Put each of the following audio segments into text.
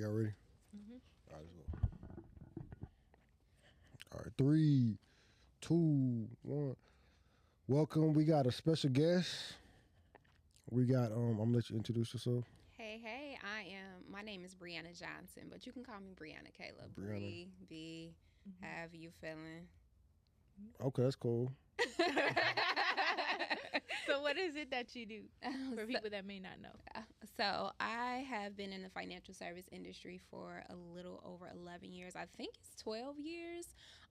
y'all ready? Mm-hmm. All right, let's go. All right, 3, 2, 1. Welcome. We got a special guest. We got I'm gonna let you introduce yourself. Hey, my name is Brianna Johnson, but you can call me Brianna Kayla. Brianna. B, however you feeling. Okay, that's cool. So what is it that you do for people that may not know? So I have been in the financial service industry for a little over 11 years. I think it's 12 years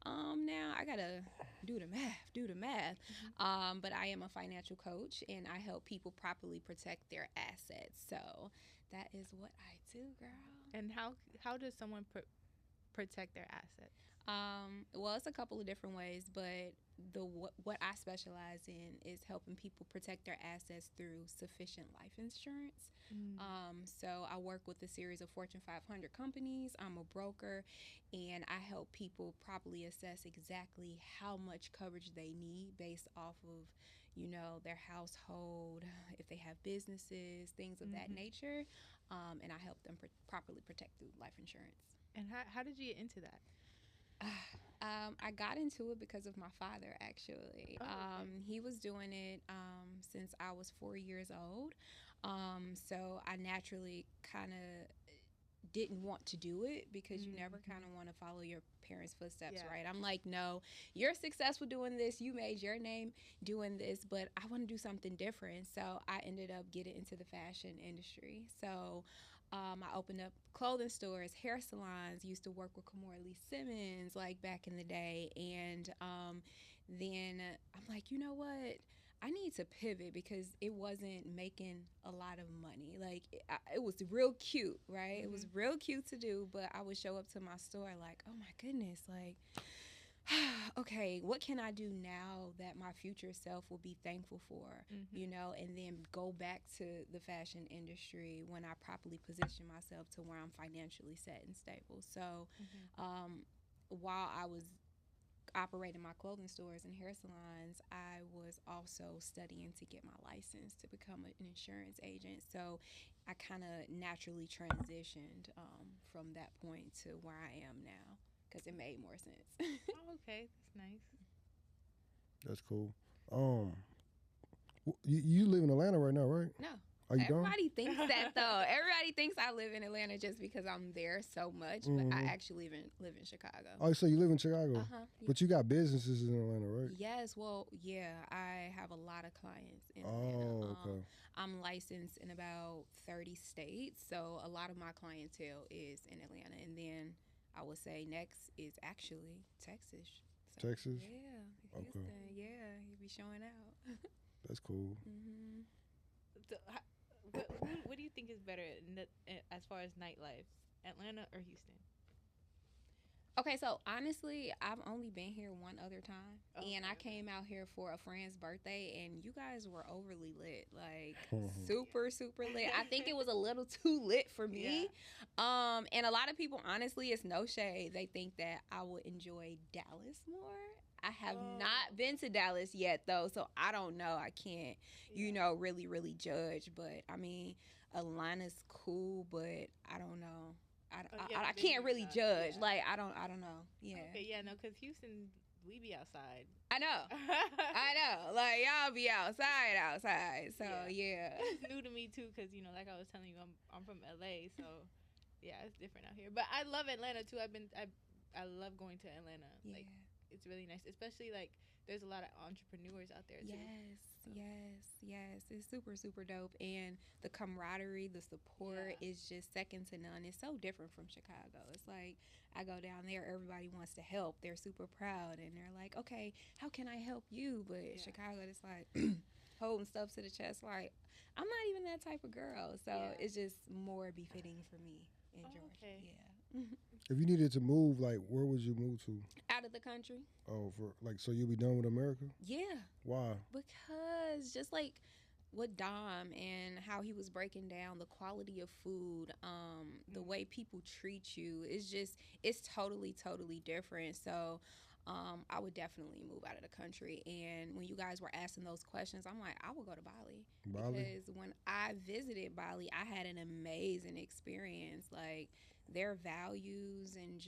now. I got to do the math. But I am a financial coach, and I help people properly protect their assets. So that is what I do, girl. And how does someone protect their assets? Well, it's a couple of different ways, but what I specialize in is helping people protect their assets through sufficient life insurance. So I work with a series of Fortune 500 companies. I'm a broker, and I help people properly assess exactly how much coverage they need based off of, their household, if they have businesses, things of that nature. And I help them properly protect through life insurance. And how did you get into that? I got into it because of my father, actually. Okay. He was doing it since I was 4 years old. So I naturally kind of didn't want to do it because you never kind of want to follow your parents' footsteps, right? I'm like, no, you're successful doing this. You made your name doing this, but I want to do something different. So I ended up getting into the fashion industry. So I opened up clothing stores, hair salons, used to work with Kamora Simmons like back in the day. And then I'm like, you know what? I need to pivot because it wasn't making a lot of money. Like, it was real cute, right? It was real cute to do, but I would show up to my store like, oh my goodness, like, okay, what can I do now that my future self will be thankful for, and then go back to the fashion industry when I properly position myself to where I'm financially set and stable. So while I was operating my clothing stores and hair salons, I was also studying to get my license to become an insurance agent. So I kind of naturally transitioned from that point to where I am now because it made more sense. Oh, okay, that's nice. That's cool. You live in Atlanta right now, right? No. Are you Everybody thinks that, though. Everybody thinks I live in Atlanta just because I'm there so much, but I actually live in Chicago. Oh, so you live in Chicago? Yeah. But you got businesses in Atlanta, right? Yes, well, yeah, I have a lot of clients in Atlanta. Oh, okay. I'm licensed in about 30 states, so a lot of my clientele is in Atlanta. And then I would say next is actually Texas. So, Texas? Yeah, Okay. Houston, yeah, you be showing out. That's cool. So, what do you think is better as far as nightlife, Atlanta or Houston? Okay, so honestly, I've only been here one other time, and I came out here for a friend's birthday, and you guys were overly lit, like super, super lit. I think it was a little too lit for me. Yeah. And a lot of people, honestly, it's no shade. They think that I would enjoy Dallas more. I have not been to Dallas yet, though, so I don't know. I can't, really, really judge. But I mean, Atlanta's cool, but I don't know. I can't really judge. Yeah. Like, I don't know. Yeah. Okay, yeah, no, because Houston, we be outside. I know. Like, y'all be outside. So, yeah. It's new to me, too, because, like I was telling you, I'm from L.A., so, yeah, it's different out here. But I love Atlanta, too. I love going to Atlanta. Yeah. Like, it's really nice, especially like there's a lot of entrepreneurs out there too. Yes. It's super, super dope, and the camaraderie, the support is just second to none. It's so different from Chicago. It's like I go down there, everybody wants to help. They're super proud, and they're like, okay, how can I help you? But Chicago, it's like holding stuff to the chest. Like, I'm not even that type of girl, so it's just more befitting for me. In Georgia. Okay. Yeah. If you needed to move, like, where would you move to? Out of the country. Oh, so you'll be done with America? Yeah. Why? Because just like with Dom and how he was breaking down the quality of food, the way people treat you, it's totally, totally different. So I would definitely move out of the country. And when you guys were asking those questions, I'm like, I would go to Bali. Bali. Because when I visited Bali, I had an amazing experience. Like their values and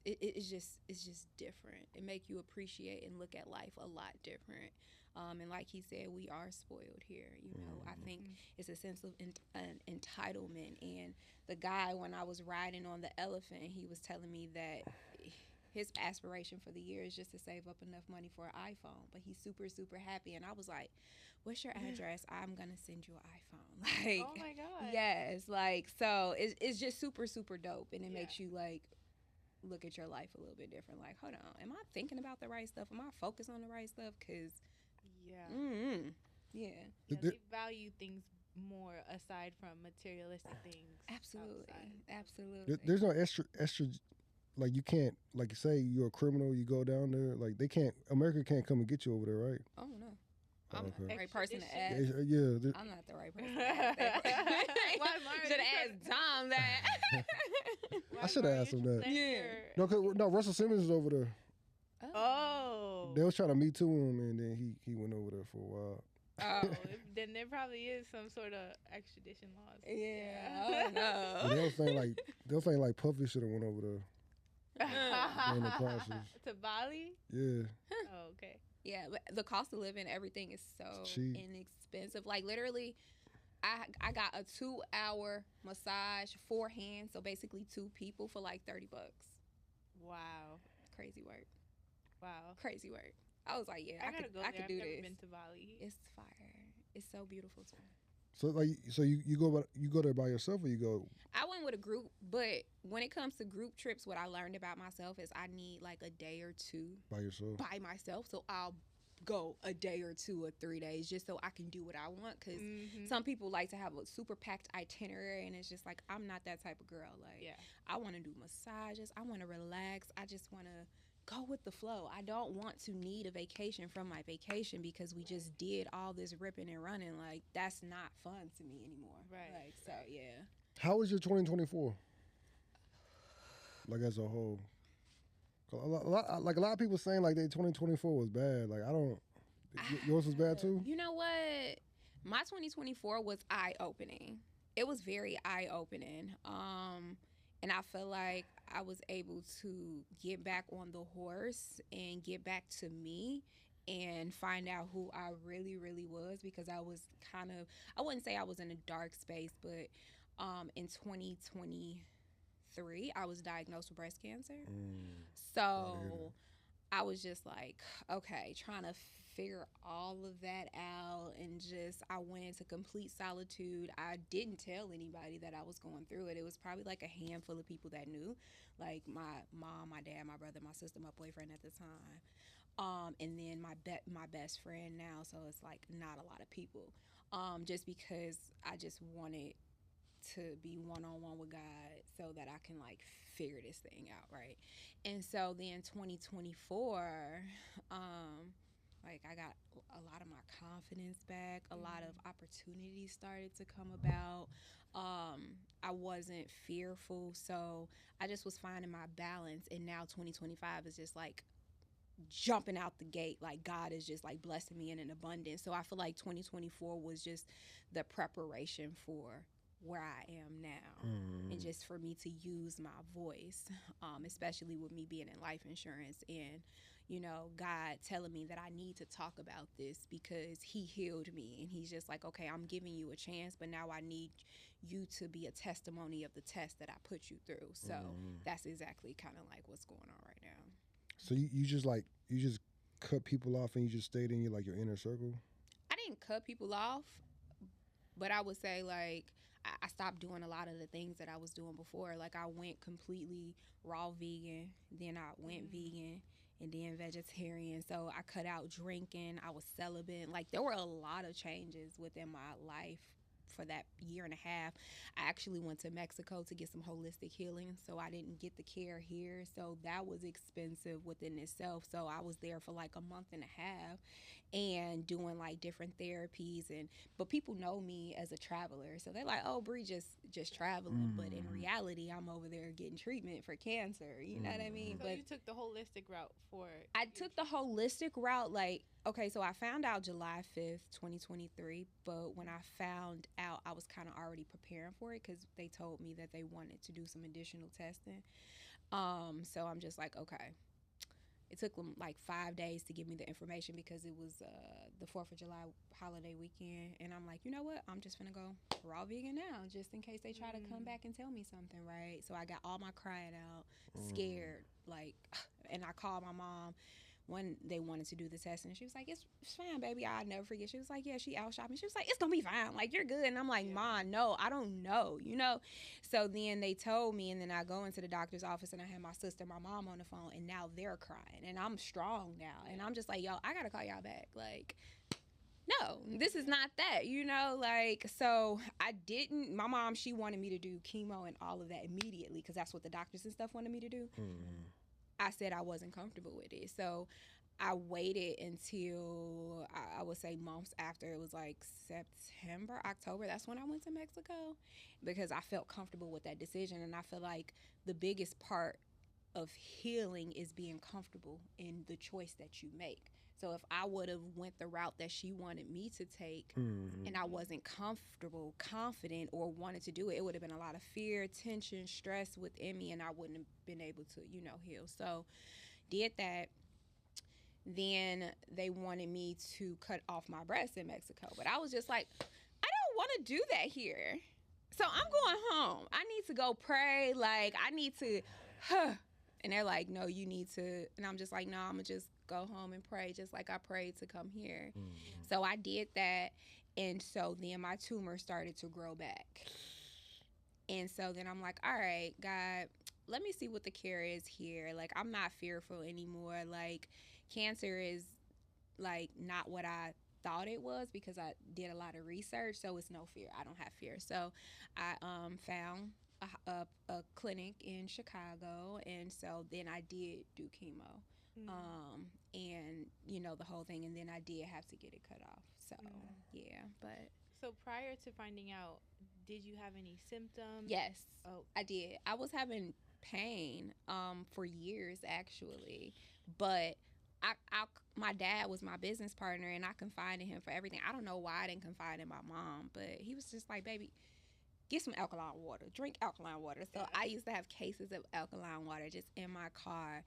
it's just different. It make you appreciate and look at life a lot different. And like he said, we are spoiled here. You know, I think it's a sense of an entitlement. And the guy, when I was riding on the elephant, he was telling me that his aspiration for the year is just to save up enough money for an iPhone. But he's super, super happy. And I was like, what's your address? I'm going to send you an iPhone. Like, Oh my god. yes. Like, so it's just super, super dope. And it makes you like look at your life a little bit different. Like, hold on, am I thinking about the right stuff? Am I focused on the right stuff? Because, Yeah. yeah, Yeah, they value things more aside from materialistic things. absolutely, outside. absolutely. There's no extra. Like you can't, like say you're a criminal, you go down there. Like they can't. America can't come and get you over there, right? Oh no. Oh, I'm not the okay. right person to Extradition. ask. Yeah. I'm not the right person to ask that question. Why, Mario, Should you have asked Tom that. Why, I should have Mario, asked him you that. plan Yeah. your- No, Russell Simmons is over there. Oh. They was trying to meet to him, and then he went over there for a while. Oh, then there probably is some sort of extradition laws. Yeah. Oh But no. they was saying like Puffy should have went over there during the process. To Bali? Yeah. Oh, okay. Yeah, but the cost of living, everything is so Cheap. inexpensive. Like literally, I got a 2-hour massage, 4 hands, so basically 2 people for like $30. Wow. Crazy work. Wow. Crazy work. I was like, yeah, I gotta go there. I could I've do never this. been to Bali. It's fire. It's so beautiful too. So you go there by yourself or you go? I went with a group, but when it comes to group trips, what I learned about myself is I need like a day or two By yourself. by myself. So I'll go a day or 2 or 3 days just so I can do what I want. Because some people like to have a super packed itinerary, and it's just like, I'm not that type of girl. Like, Yeah. I want to do massages. I want to relax. I just want to go with the flow. I don't want to need a vacation from my vacation because we just did all this ripping and running. Like, that's not fun to me anymore. Right. Like, so yeah. How was your 2024? Like as a whole. 'Cause a lot of people saying like their 2024 was bad. Like I don't. Yours was bad too. You know what? My 2024 was eye opening. It was very eye opening. And I feel like I was able to get back on the horse and get back to me and find out who I really, really was, because I was kind of, I wouldn't say I was in a dark space, but in 2023, I was diagnosed with breast cancer. So I was just like, okay, trying to figure all of that out, and just I went into complete solitude. I didn't tell anybody that I was going through it. It was probably like a handful of people that knew, like my mom, my dad, my brother, my sister, my boyfriend at the time, and then my best friend now. So it's like not a lot of people, just because I just wanted to be one-on-one with God so that I can like figure this thing out, right? And so then 2024, like I got a lot of my confidence back. A lot of opportunities started to come about. I wasn't fearful, so I just was finding my balance. And now 2025 is just like jumping out the gate. Like God is just like blessing me in an abundance. So I feel like 2024 was just the preparation for where I am now, and just for me to use my voice, especially with me being in life insurance, and you know, God telling me that I need to talk about this because he healed me, and he's just like, okay, I'm giving you a chance, but now I need you to be a testimony of the test that I put you through. So that's exactly kind of like what's going on right now. So you just cut people off and you just stayed in your inner circle? I didn't cut people off, but I would say like I stopped doing a lot of the things that I was doing before. Like I went completely raw vegan, then I went vegan, and then vegetarian. So I cut out drinking. I was celibate. Like there were a lot of changes within my life for that year and a half. I actually went to Mexico to get some holistic healing, so I didn't get the care here. So that was expensive within itself. So I was there for like a month and a half, and and doing like different therapies. And but people know me as a traveler, so they're like, oh, Bree just traveling, but in reality I'm over there getting treatment for cancer, you know what I mean? So But you took the holistic route for I took the holistic route. Like, okay, so I found out July 5th, 2023. But when I found out, I was kind of already preparing for it because they told me that they wanted to do some additional testing. So I'm just like, okay. It took them like 5 days to give me the information because it was the 4th of July holiday weekend. And I'm like, you know what? I'm just going to go raw vegan now just in case they try to come back and tell me something, right? So I got all my crying out, scared, like, and I called my mom when they wanted to do the test, and she was like, it's fine, baby. I'll never forget. She was like, yeah, she out shopping. She was like, it's gonna be fine, like, you're good. And I'm like, Mom, no, I don't know, you know. So then they told me, and then I go into the doctor's office, and I had my sister, my mom on the phone, and now they're crying, and I'm strong now, and I'm just like, yo, I gotta call y'all back, like, no, this is not that, you know, like. So I didn't. My mom, she wanted me to do chemo and all of that immediately because that's what the doctors and stuff wanted me to do. I said I wasn't comfortable with it. So I waited until I would say months after. It was like September, October. That's when I went to Mexico because I felt comfortable with that decision. And I feel like the biggest part of healing is being comfortable in the choice that you make. So if I would have went the route that she wanted me to take and I wasn't comfortable, confident, or wanted to do it, it would have been a lot of fear, tension, stress within me, and I wouldn't have been able to, you know, heal. So did that. Then they wanted me to cut off my breasts in Mexico. But I was just like, I don't want to do that here. So I'm going home. I need to go pray. Like, I need to, and they're like, no, you need to. And I'm just like, no, I'm going to just go home and pray just like I prayed to come here. So I did that. And so then my tumor started to grow back. And so then I'm like, all right, God, let me see what the care is here. Like, I'm not fearful anymore. Like, cancer is like not what I thought it was because I did a lot of research. So it's no fear. I don't have fear. So I found a clinic in Chicago, and so then I did do chemo. And you know the whole thing, and then I did have to get it cut off. So yeah, but So prior to finding out, did you have any symptoms? yes, Oh, I did. I was having pain for years actually, but my dad was my business partner, and I confided in him for everything. I don't know why I didn't confide in my mom, but he was just like, baby, get some alkaline water, drink alkaline water. So I used to have cases of alkaline water just in my car.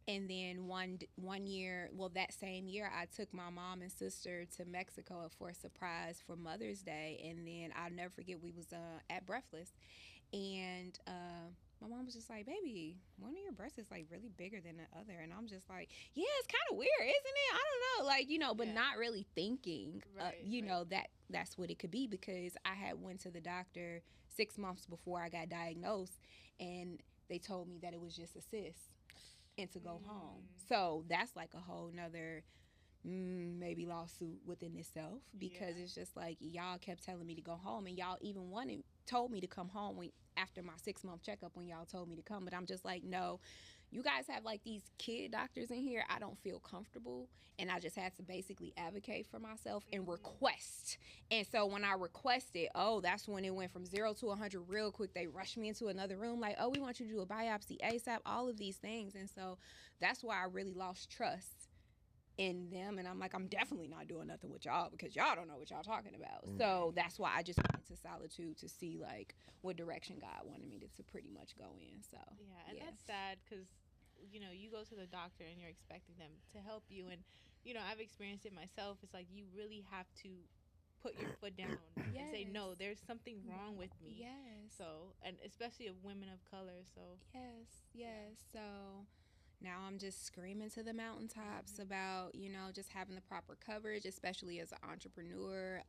And then one year, well, that same year, I took my mom and sister to Mexico for a surprise for Mother's Day. And then I'll never forget, we was at Breathless, and my mom was just like, baby, one of your breasts is like really bigger than the other. And I'm just like, yeah, it's kind of weird, isn't it? I don't know, like, you know, but not really thinking, you know, that's what it could be, because I had went to the doctor 6 months before I got diagnosed, and they told me that it was just a cyst and to go home. So that's like a whole nother maybe lawsuit within itself, because it's just like, y'all kept telling me to go home, and y'all even told me to come home after my 6-month checkup when y'all told me to come. But I'm just like, no, you guys have like these kid doctors in here. I don't feel comfortable, and I just had to basically advocate for myself and request. And so when I requested, that's when it went from 0 to 100 real quick. They rushed me into another room like, we want you to do a biopsy ASAP, all of these things. And so that's why I really lost trust in them, and I'm like, I'm definitely not doing nothing with y'all because y'all don't know what y'all talking about. So that's why I just went into solitude to see like what direction God wanted me to pretty much go in. So and that's sad because, you know, you go to the doctor and you're expecting them to help you, and you know, I've experienced it myself. It's like you really have to put your foot down and say, no, there's something wrong with me. So, and especially of women of color. So so now I'm just screaming to the mountaintops about, you know, just having the proper coverage, especially as an entrepreneur.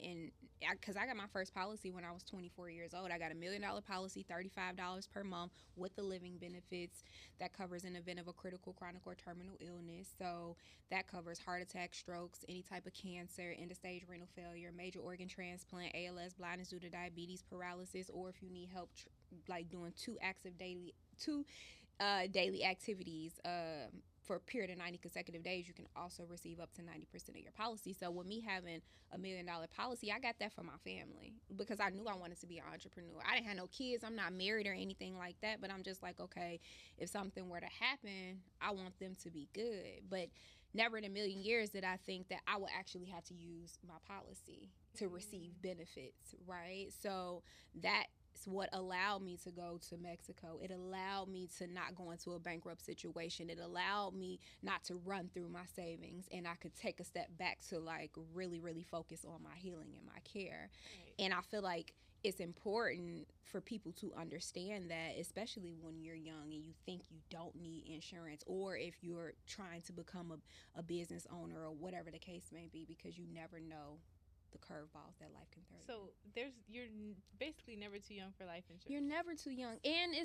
And because I got my first policy when I was 24 years old. I got $1 million policy, $35 per month with the living benefits that covers an event of a critical, chronic, or terminal illness. So that covers heart attack, strokes, any type of cancer, end-of-stage renal failure, major organ transplant, ALS, blindness due to diabetes, paralysis, or if you need help like doing 2 daily activities for a period of 90 consecutive days, you can also receive up to 90% of your policy. So with me having $1 million policy, I got that for my family because I knew I wanted to be an entrepreneur. I didn't have no kids. I'm not married or anything like that, but I'm just like, okay, if something were to happen, I want them to be good. But never in a million years did I think that I would actually have to use my policy to receive benefits, right? So that what allowed me to go to Mexico. It allowed me to not go into a bankrupt situation. It allowed me not to run through my savings, and I could take a step back to like really, really focus on my healing and my care. Right. And I feel like it's important for people to understand that, especially when you're young and you think you don't need insurance, or if you're trying to become a business owner or whatever the case may be, because you never know the curveballs that life can throw. So you're basically never too young for life insurance. You're never too young, and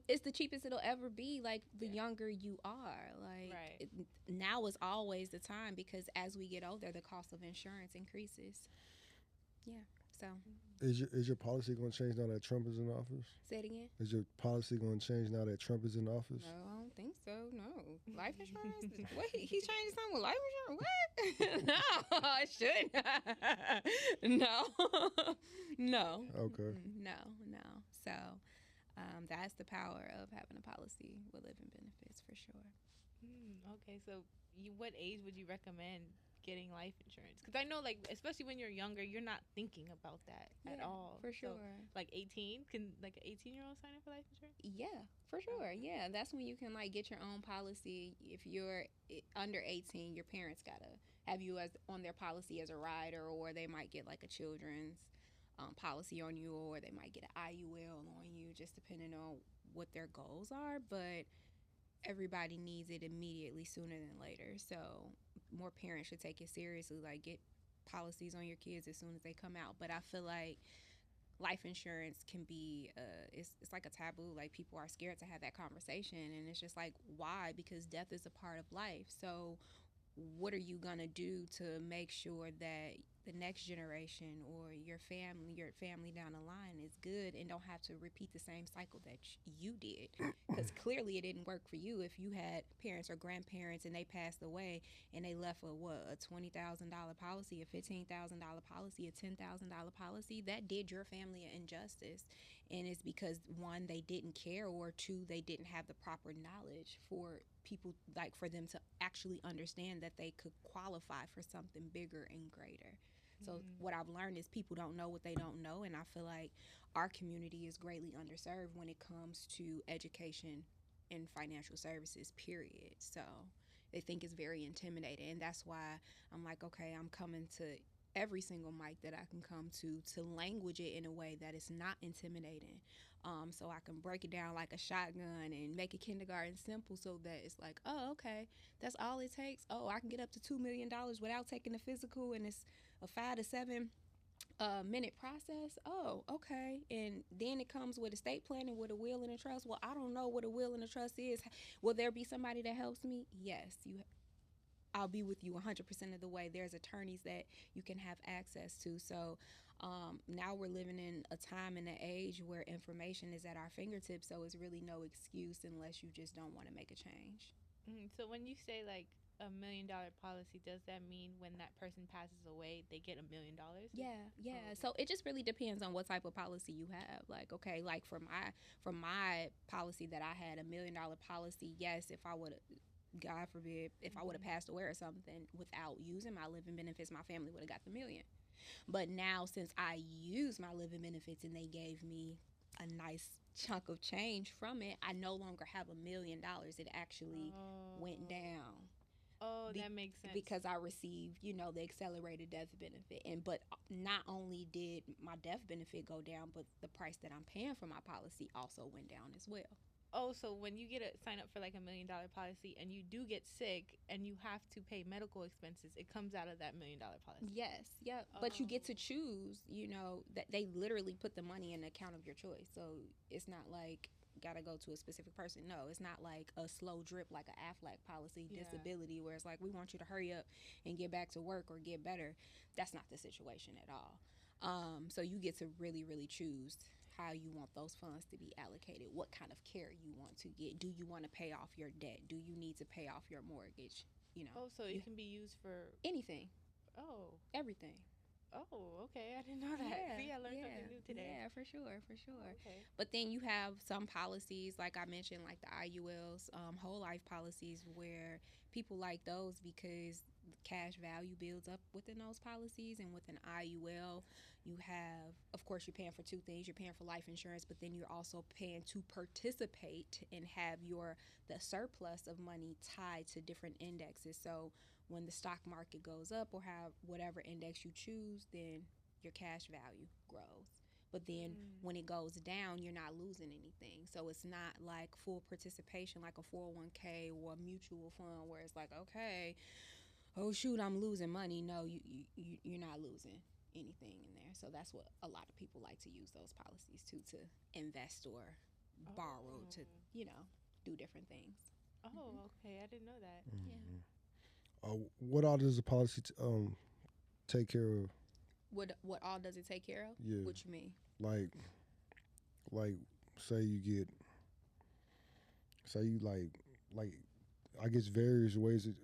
it's the cheapest it'll ever be. Like the younger you are, like right. Now is always the time, because as we get older, the cost of insurance increases. Yeah. So is your policy going to change now that Trump is in office? Say it again. Is your policy going to change now that Trump is in office? No, I don't think so. No, life insurance. What, he changed something with life insurance? What? No, it shouldn't. No, no. Okay. No. So that's the power of having a policy with living benefits for sure. Okay, so what age would you recommend getting life insurance? Because I know, like, especially when you're younger, you're not thinking about that at all. For sure. So, like 18, can like an 18-year-old sign up for life insurance? Yeah, for sure. Yeah, that's when you can like get your own policy. If you're under 18, your parents gotta have you as on their policy as a rider, or they might get like a children's policy on you, or they might get an IUL on you, just depending on what their goals are. But everybody needs it immediately, sooner than later. So more parents should take it seriously, like get policies on your kids as soon as they come out. But I feel like life insurance can be it's like a taboo. Like people are scared to have that conversation, and it's just like, why? Because death is a part of life. So what are you gonna do to make sure that the next generation or your family down the line is good and don't have to repeat the same cycle that you did? Because clearly it didn't work for you. If you had parents or grandparents and they passed away and they left a $20,000 policy, a $15,000 policy, a $10,000 policy, that did your family an injustice. And it's because, one, they didn't care, or two, they didn't have the proper knowledge for people, like for them to actually understand that they could qualify for something bigger and greater. So what I've learned is people don't know what they don't know, and I feel like our community is greatly underserved when it comes to education and financial services, period. So they think it's very intimidating, and that's why I'm like, okay, I'm coming to every single mic that I can come to language it in a way that is not intimidating, so I can break it down like a shotgun and make it kindergarten simple, so that it's like, oh, okay, that's all it takes. Oh, I can get up to $2 million without taking the physical, and it's a 5 to 7 minute process. Oh, okay. And then it comes with estate planning, with a will and a trust. Well, I don't know what a will and a trust is. Will there be somebody that helps me? Yes, I'll be with you 100% of the way. There's attorneys that you can have access to. So now we're living in a time and an age where information is at our fingertips. So it's really no excuse unless you just don't want to make a change. So when you say like $1 million policy, does that mean when that person passes away, they get $1 million? Yeah. So it just really depends on what type of policy you have. Like, okay, like for my policy that I had, $1 million policy, yes, if I would, God forbid, if I would have passed away or something without using my living benefits, my family would have got the $1 million. But now, since I use my living benefits and they gave me a nice chunk of change from it, I no longer have $1 million. It actually went down. Oh, that makes sense. Because I received, the accelerated death benefit. But not only did my death benefit go down, but the price that I'm paying for my policy also went down as well. Oh, so when you sign up for like $1 million policy and you do get sick and you have to pay medical expenses, it comes out of that $1 million policy. Yes, yeah. But you get to choose, that they literally put the money in the account of your choice. So it's not like gotta go to a specific person. No, it's not like a slow drip like an Aflac policy, disability, where it's like, we want you to hurry up and get back to work or get better. That's not the situation at all. So you get to really, really choose how you want those funds to be allocated, what kind of care you want to get. Do you want to pay off your debt? Do you need to pay off your mortgage? You know, Oh, so it can be used for anything, oh. everything. Oh, okay. I didn't know that. Yeah, See, I learned yeah, something new today. yeah, for sure, for sure. Okay. But then you have some policies, like I mentioned, like the IULs, whole life policies, where people like those because cash value builds up within those policies. And with an IUL, you have, of course, you're paying for two things. You're paying for life insurance, but then you're also paying to participate and have the surplus of money tied to different indexes. So when the stock market goes up or have whatever index you choose, then your cash value grows. But then when it goes down, you're not losing anything. So it's not like full participation like a 401k or a mutual fund where it's like, okay, oh shoot, I'm losing money. No, you're not losing anything in there. So that's what a lot of people like to use those policies to invest or borrow to, you know, do different things. Oh, okay. I didn't know that. Yeah. What all does the policy take care of? What all does it take care of? Yeah. What you mean? Like, say you get, say you like, I guess various ways that,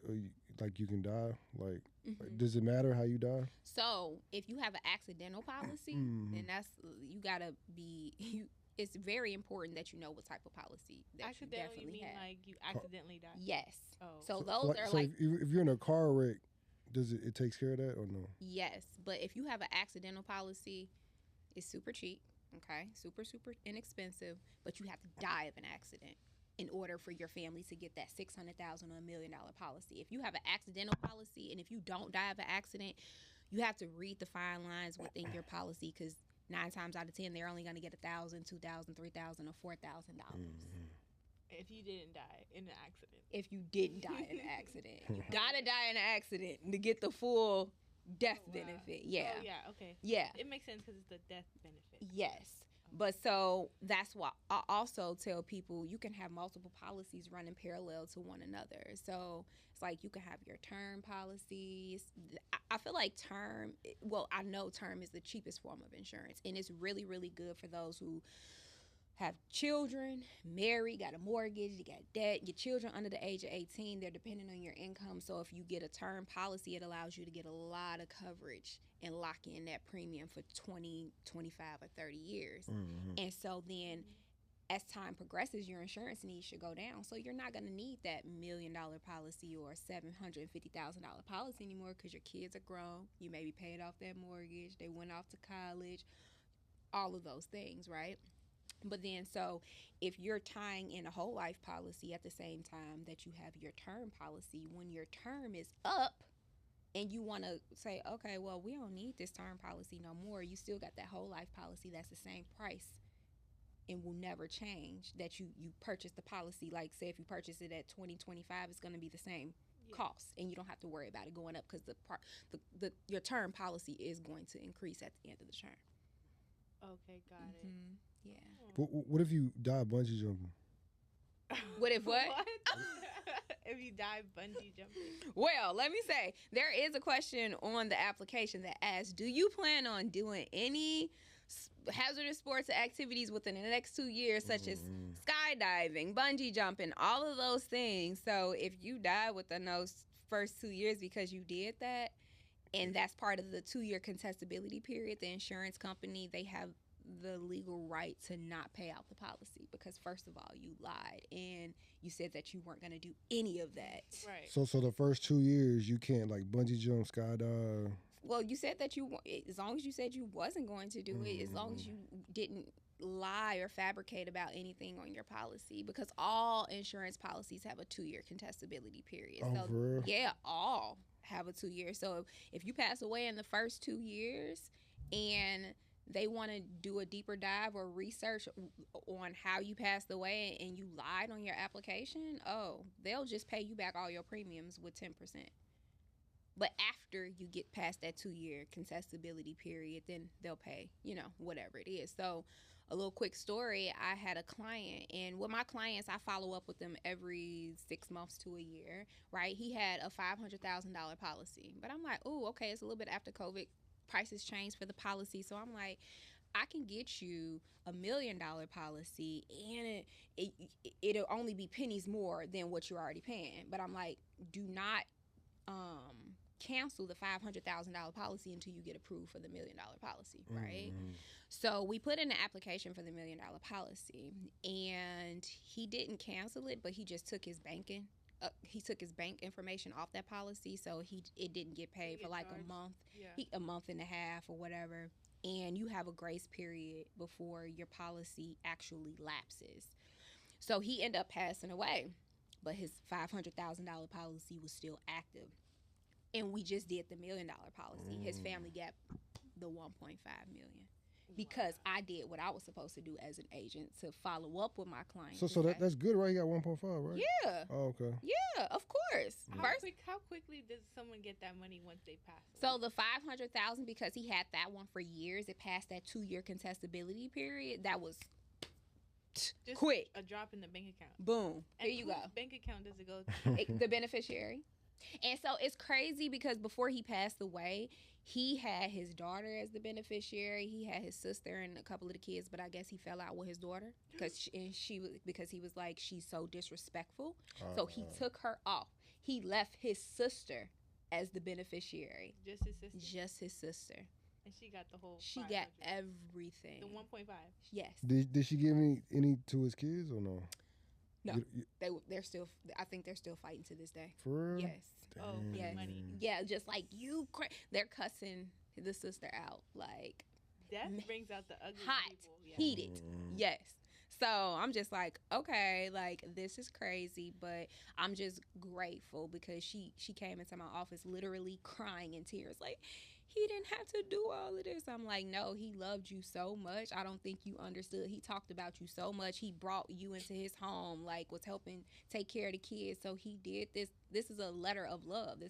like you can die. Like, does it matter how you die? So if you have an accidental policy, then that's you gotta be you. It's very important that you know what type of policy that Accidental, you you definitely mean have. like you accidentally died? Yes. Oh. So those are so like if you're in a car wreck, does it takes care of that or no? yes, but if you have an accidental policy, it's super cheap. Okay, super inexpensive, but you have to die of an accident in order for your family to get that $600,000 or $1 million policy. If you have an accidental policy and if you don't die of an accident, you have to read the fine lines within your policy because 9 times out of 10 they're only going to get $1,000, $2,000, $3,000, or $4,000. If you didn't die in an accident. If you didn't die in an accident, you gotta die in an accident to get the full death benefit. Yeah. Oh, yeah. Okay. Yeah. It makes sense because it's the death benefit. Yes. But so that's why I also tell people you can have multiple policies running parallel to one another. So it's like you can have your term policies. I feel like I know term is the cheapest form of insurance. And it's really, really good for those who have children, married, got a mortgage, you got debt, your children under the age of 18, they're dependent on your income. So if you get a term policy, it allows you to get a lot of coverage and lock in that premium for 20, 25, or 30 years. And so then as time progresses, your insurance needs should go down. So you're not going to need that $1 million policy or $750,000 policy anymore because your kids are grown. You maybe paid off that mortgage. They went off to college. All of those things, right? But then, so if you're tying in a whole life policy at the same time that you have your term policy, when your term is up and you want to say, okay, well, we don't need this term policy no more, you still got that whole life policy that's the same price and will never change that you purchased the policy. Like, say, if you purchase it at 2025, it's going to be the same cost and you don't have to worry about it going up because your term policy is going to increase at the end of the term. Okay, got it. Yeah. What if you die bungee jumping? What if what? If you die bungee jumping? Well, let me say, there is a question on the application that asks, do you plan on doing any hazardous sports activities within the next 2 years, such as skydiving, bungee jumping, all of those things? So if you die within those first 2 years because you did that, and that's part of the 2-year contestability period, the insurance company, they have the legal right to not pay out the policy because first of all you lied and you said that you weren't going to do any of that. Right. So the first 2 years you can't like bungee jump, skydive. Well, you said that as long as you said you wasn't going to do it, as long as you didn't lie or fabricate about anything on your policy, because all insurance policies have a 2-year contestability period. Oh, so for real? Yeah, all have a 2 year. So if you pass away in the first 2 years and they want to do a deeper dive or research on how you passed away and you lied on your application, they'll just pay you back all your premiums with 10%. But after you get past that 2-year contestability period, then they'll pay, whatever it is. So a little quick story, I had a client, and with my clients, I follow up with them every 6 months to a year, right? He had a $500,000 policy. But I'm like, okay, it's a little bit after COVID. Prices changed for the policy. So I'm like, I can get you $1 million policy, and it'll only be pennies more than what you're already paying. But I'm like, do not cancel the $500,000 policy until you get approved for the $1 million policy, right? Mm-hmm. So we put in an application for the $1 million policy, and he didn't cancel it, but he just took his banking. He took his bank information off that policy, so it didn't get paid for like charged? a month, Yeah. a month and a half or whatever. And you have a grace period before your policy actually lapses. So he ended up passing away, but his $500,000 policy was still active. And we just did the $1 million policy. His family got the 1.5 million because I did what I was supposed to do as an agent to follow up with my client. So that's good, right? You got 1.5, right? Yeah. Oh, okay. Yeah, of course. How quickly does someone get that money once they pass So the 500,000, because he had that one for years, it passed that 2-year contestability period. That was Just quick. a drop in the bank account. Boom. And Here you go. whose bank account does it go to? The beneficiary. And so it's crazy because before he passed away, he had his daughter as the beneficiary. He had his sister and a couple of the kids, but I guess he fell out with his daughter because he was like, she's so disrespectful. So he took her off. He left his sister as the beneficiary. Just his sister. Just his sister. And she got the whole. She 500. got everything. The 1.5. Yes. Did she give any to his kids or no? No. They're still. I think they're still fighting to this day. For real? Yes. Oh, Yes. money. Yeah, just like you. They're cussing the sister out like That brings out the ugly hot, people. Yeah. heated. Yes. So I'm just like, okay, like this is crazy, but I'm just grateful because she came into my office literally crying in tears, like he didn't have to do all of this. I'm like, no, he loved you so much. I don't think you understood. He talked about you so much. He brought you into his home, like was helping take care of the kids. So he did this. This is a letter of love.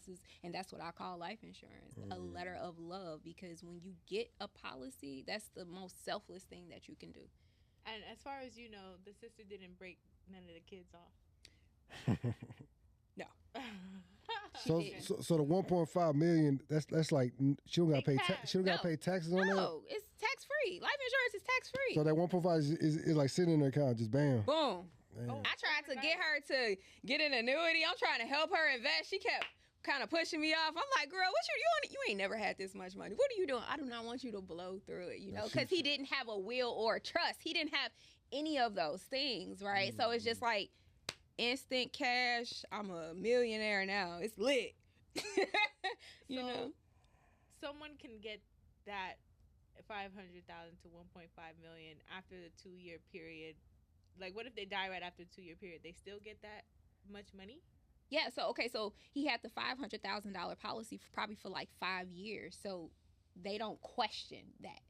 And that's what I call life insurance, a letter of love, because when you get a policy, that's the most selfless thing that you can do. And as far as you know, the sister didn't break none of the kids off. No. So the 1.5 million, that's like she don't got to pay she don't got to pay taxes on that. No, it's tax free. Life insurance is tax free. So that 1.5 is like sitting in her account, just bam. Boom. Damn. I tried to get her to get an annuity. I'm trying to help her invest. She kept kind of pushing me off. I'm like, girl, what you ain't never had this much money. What are you doing? I do not want you to blow through it, because he didn't have a will or a trust. He didn't have any of those things, right? So it's just like instant cash. I'm a millionaire now. It's lit. you know? Someone can get that 500,000 to 1.5 million after the 2-year period. Like, what if they die right after the 2-year period? They still get that much money? Yeah, so he had the $500,000 policy probably for like 5 years. So they don't question that.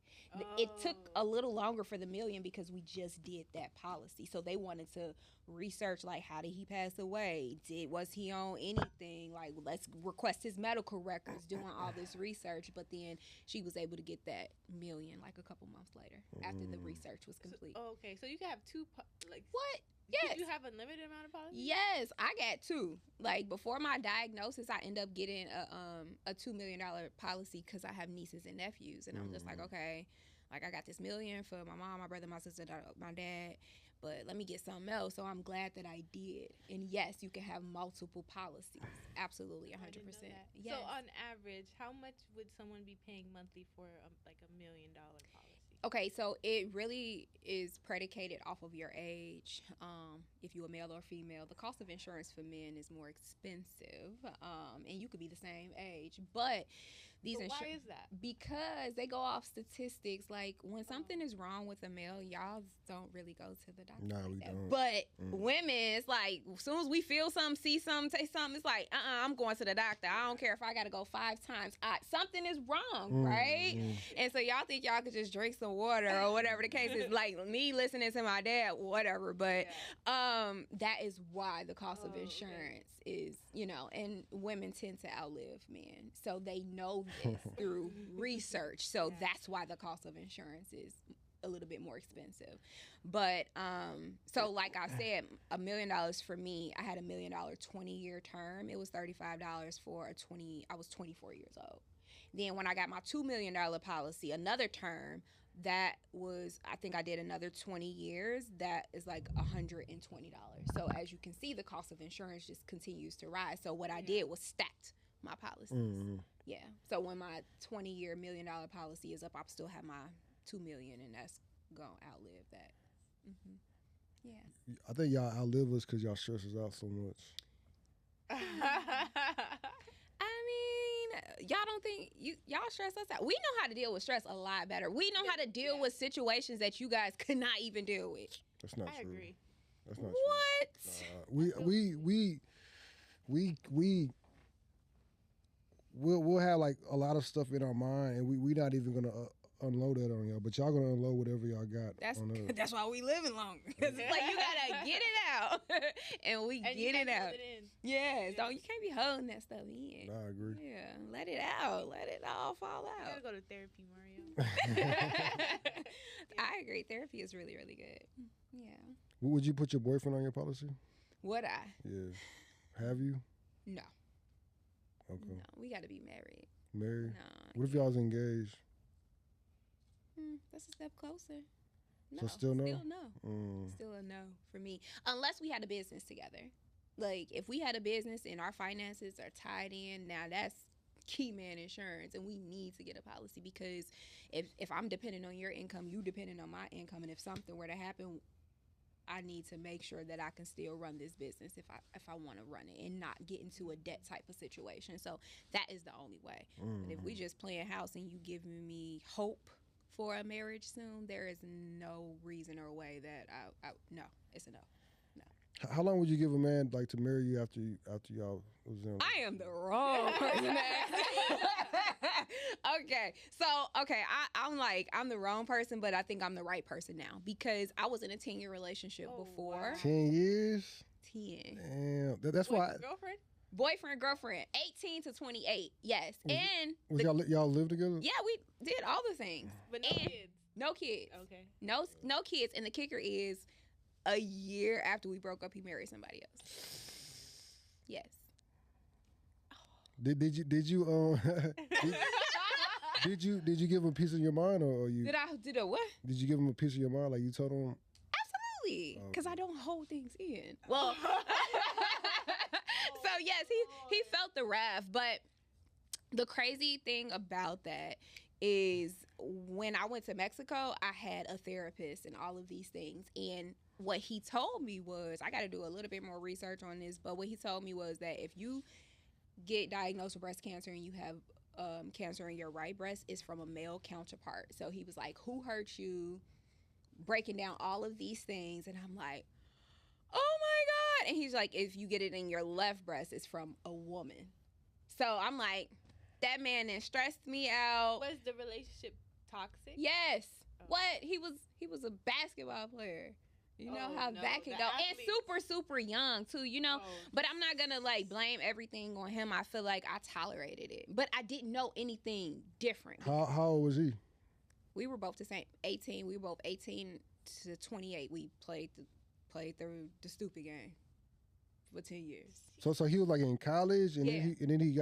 It took a little longer for the million because we just did that policy. So they wanted to research, like, how did he pass away? Was he on anything? Like, let's request his medical records, doing all this research. But then she was able to get that million like a couple months later after the research was complete. Okay, so you can have two, What? Yes. Did you have a limited amount of policies? Yes, I got 2. Like, before my diagnosis, I ended up getting a $2 million policy because I have nieces and nephews. And I'm just like, okay, like I got this million for my mom, my brother, my sister, my dad, but let me get something else. So I'm glad that I did. And yes, you can have multiple policies. Absolutely, 100%. Yes. So on average, how much would someone be paying monthly for like $1 million policy? Okay, so it really is predicated off of your age. If you're a male or female, the cost of insurance for men is more expensive, and you could be the same age. But why is that? Because they go off statistics. Like when something is wrong with a male, y'all don't really go to the doctor. No, we don't. But women, it's like as soon as we feel something, see something, taste something, it's like I'm going to the doctor. I don't care if I got to go 5 times. Something is wrong, right? And so y'all think y'all could just drink some water or whatever the case is. Like me listening to my dad, whatever. But that is why the cost of insurance is, and women tend to outlive men, so they know this through research. So that's why the cost of insurance is a little bit more expensive. But so like I said, $1 million for me, I had $1 million 20-year term. It was $35 for I was 24 years old. Then when I got my $2 million policy, another term, that was, I think I did another 20 years. That is like $120. So as you can see, the cost of insurance just continues to rise. So what I did was stacked my policies. Yeah. So when my 20-year $1 million policy is up, I still have my 2 million, and that's gonna outlive that. Yeah. I think y'all outlive us because y'all stress us out so much. I mean, y'all don't think y'all stress us out? We know how to deal with stress a lot better. We know how to deal with situations that you guys could not even deal with. That's not I true. agree. That's not What? true. We'll have like a lot of stuff in our mind, and we not even gonna unload that on y'all. But y'all gonna unload whatever y'all got. That's why we living longer. It's like you gotta get it out, and we get it out. Yes, don't you can't be holding that stuff in. I agree. Yeah, let it out. Let it all fall You out. gotta go to therapy, Mario. I agree. Therapy is really, really good. Yeah. Would you put your boyfriend on your policy? Would I? Yeah. Have you? No. Okay. No, we got to be married. Married? No. What if y'all was engaged? That's a step closer. No. So still no? Still no. Still a no for me. Unless we had a business together. Like, if we had a business and our finances are tied in, now that's key man insurance, and we need to get a policy, because if I'm dependent on your income, you dependent on my income, and if something were to happen, I need to make sure that I can still run this business if I want to run it and not get into a debt type of situation. So that is the only way. But if we just playing house and you giving me hope for a marriage soon, there is no reason or way that no, it's a no. How long would you give a man like to marry you after y'all was in? I am the wrong person. I'm the wrong person, but I think I'm the right person now, because I was in a 10-year relationship before. Wow. 10 years? 10. Damn. That's why. Girlfriend? Boyfriend, girlfriend, 18 to 28. Yes. Was y'all live together? Yeah, we did all the things. But no kids. No kids. Okay. No kids. And the kicker is, a year after we broke up, he married somebody else. Yes. Did you did you give him a piece of your mind, or you Did a what? did you give him a piece of your mind, like you told him? Absolutely, because I don't hold things in. Well, so yes, he felt the wrath, but the crazy thing about that is, when I went to Mexico, I had a therapist and all of these things, and what he told me was, I got to do a little bit more research on this, but what he told me was that if you get diagnosed with breast cancer and you have cancer in your right breast, is from a male counterpart. So he was like, who hurt you? Breaking down all of these things, and I'm like, oh my God. And he's like, if you get it in your left breast, it's from a woman. So I'm like, that man then stressed me out. Was the relationship toxic? Yes. Oh. What? He was a basketball player. You know how that can go. Athletes. And super young too, you know. But I'm not gonna like blame everything on him. I feel like I tolerated it. But I didn't know anything different. How old was he? We were both the same, 18. We were both 18 to 28. We played through the stupid game for 10 years. So he was like in college, and then he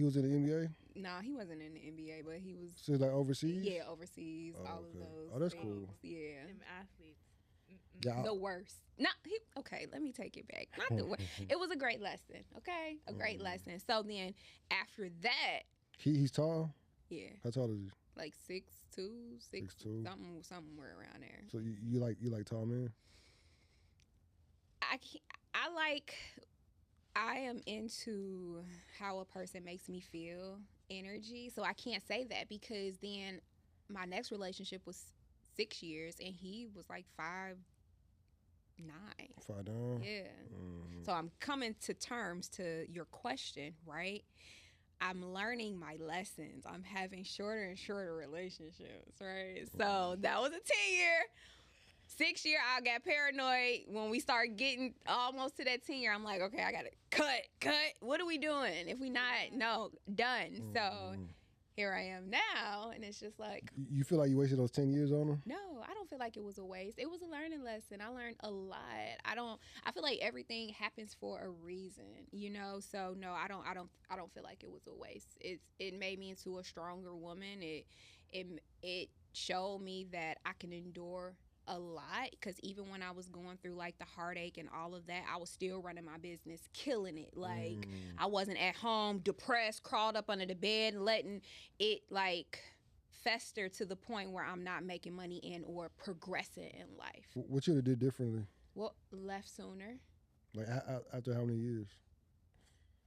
was in the NBA. Nah, he wasn't in the NBA, but he was. So like overseas. Yeah, overseas. All of those. Oh, that's things. cool. Yeah. Them athletes. Yeah. The worst. Okay, let me take it back. Not the worst. It was a great lesson. Okay, a great lesson. So then after that, he's tall. Yeah. How tall is he? Like 6'2", 6'2", somewhere around there. So you like tall men? I am into how a person makes me feel, energy. So I can't say that, because then my next relationship was 6 years and he was like 5'9". 5'9". Yeah. So I'm coming to terms to your question, right? I'm learning my lessons. I'm having shorter and shorter relationships, right? So that was a 10-year. 6 year, I got paranoid. When we start getting almost to that 10-year, I'm like, okay, I got to cut. What are we doing? If we not, no, done. So here I am now, and it's just like. You feel like you wasted those 10 years on him? No, I don't feel like it was a waste. It was a learning lesson. I learned a lot. I feel like everything happens for a reason, you know? So no, I don't feel like it was a waste. It made me into a stronger woman. It showed me that I can endure a lot, because even when I was going through like the heartache and all of that, I was still running my business, killing it. Like, I wasn't at home depressed, crawled up under the bed, letting it like fester to the point where I'm not making money and or progressing in life. What you did differently? Well, left sooner. Like after how many years?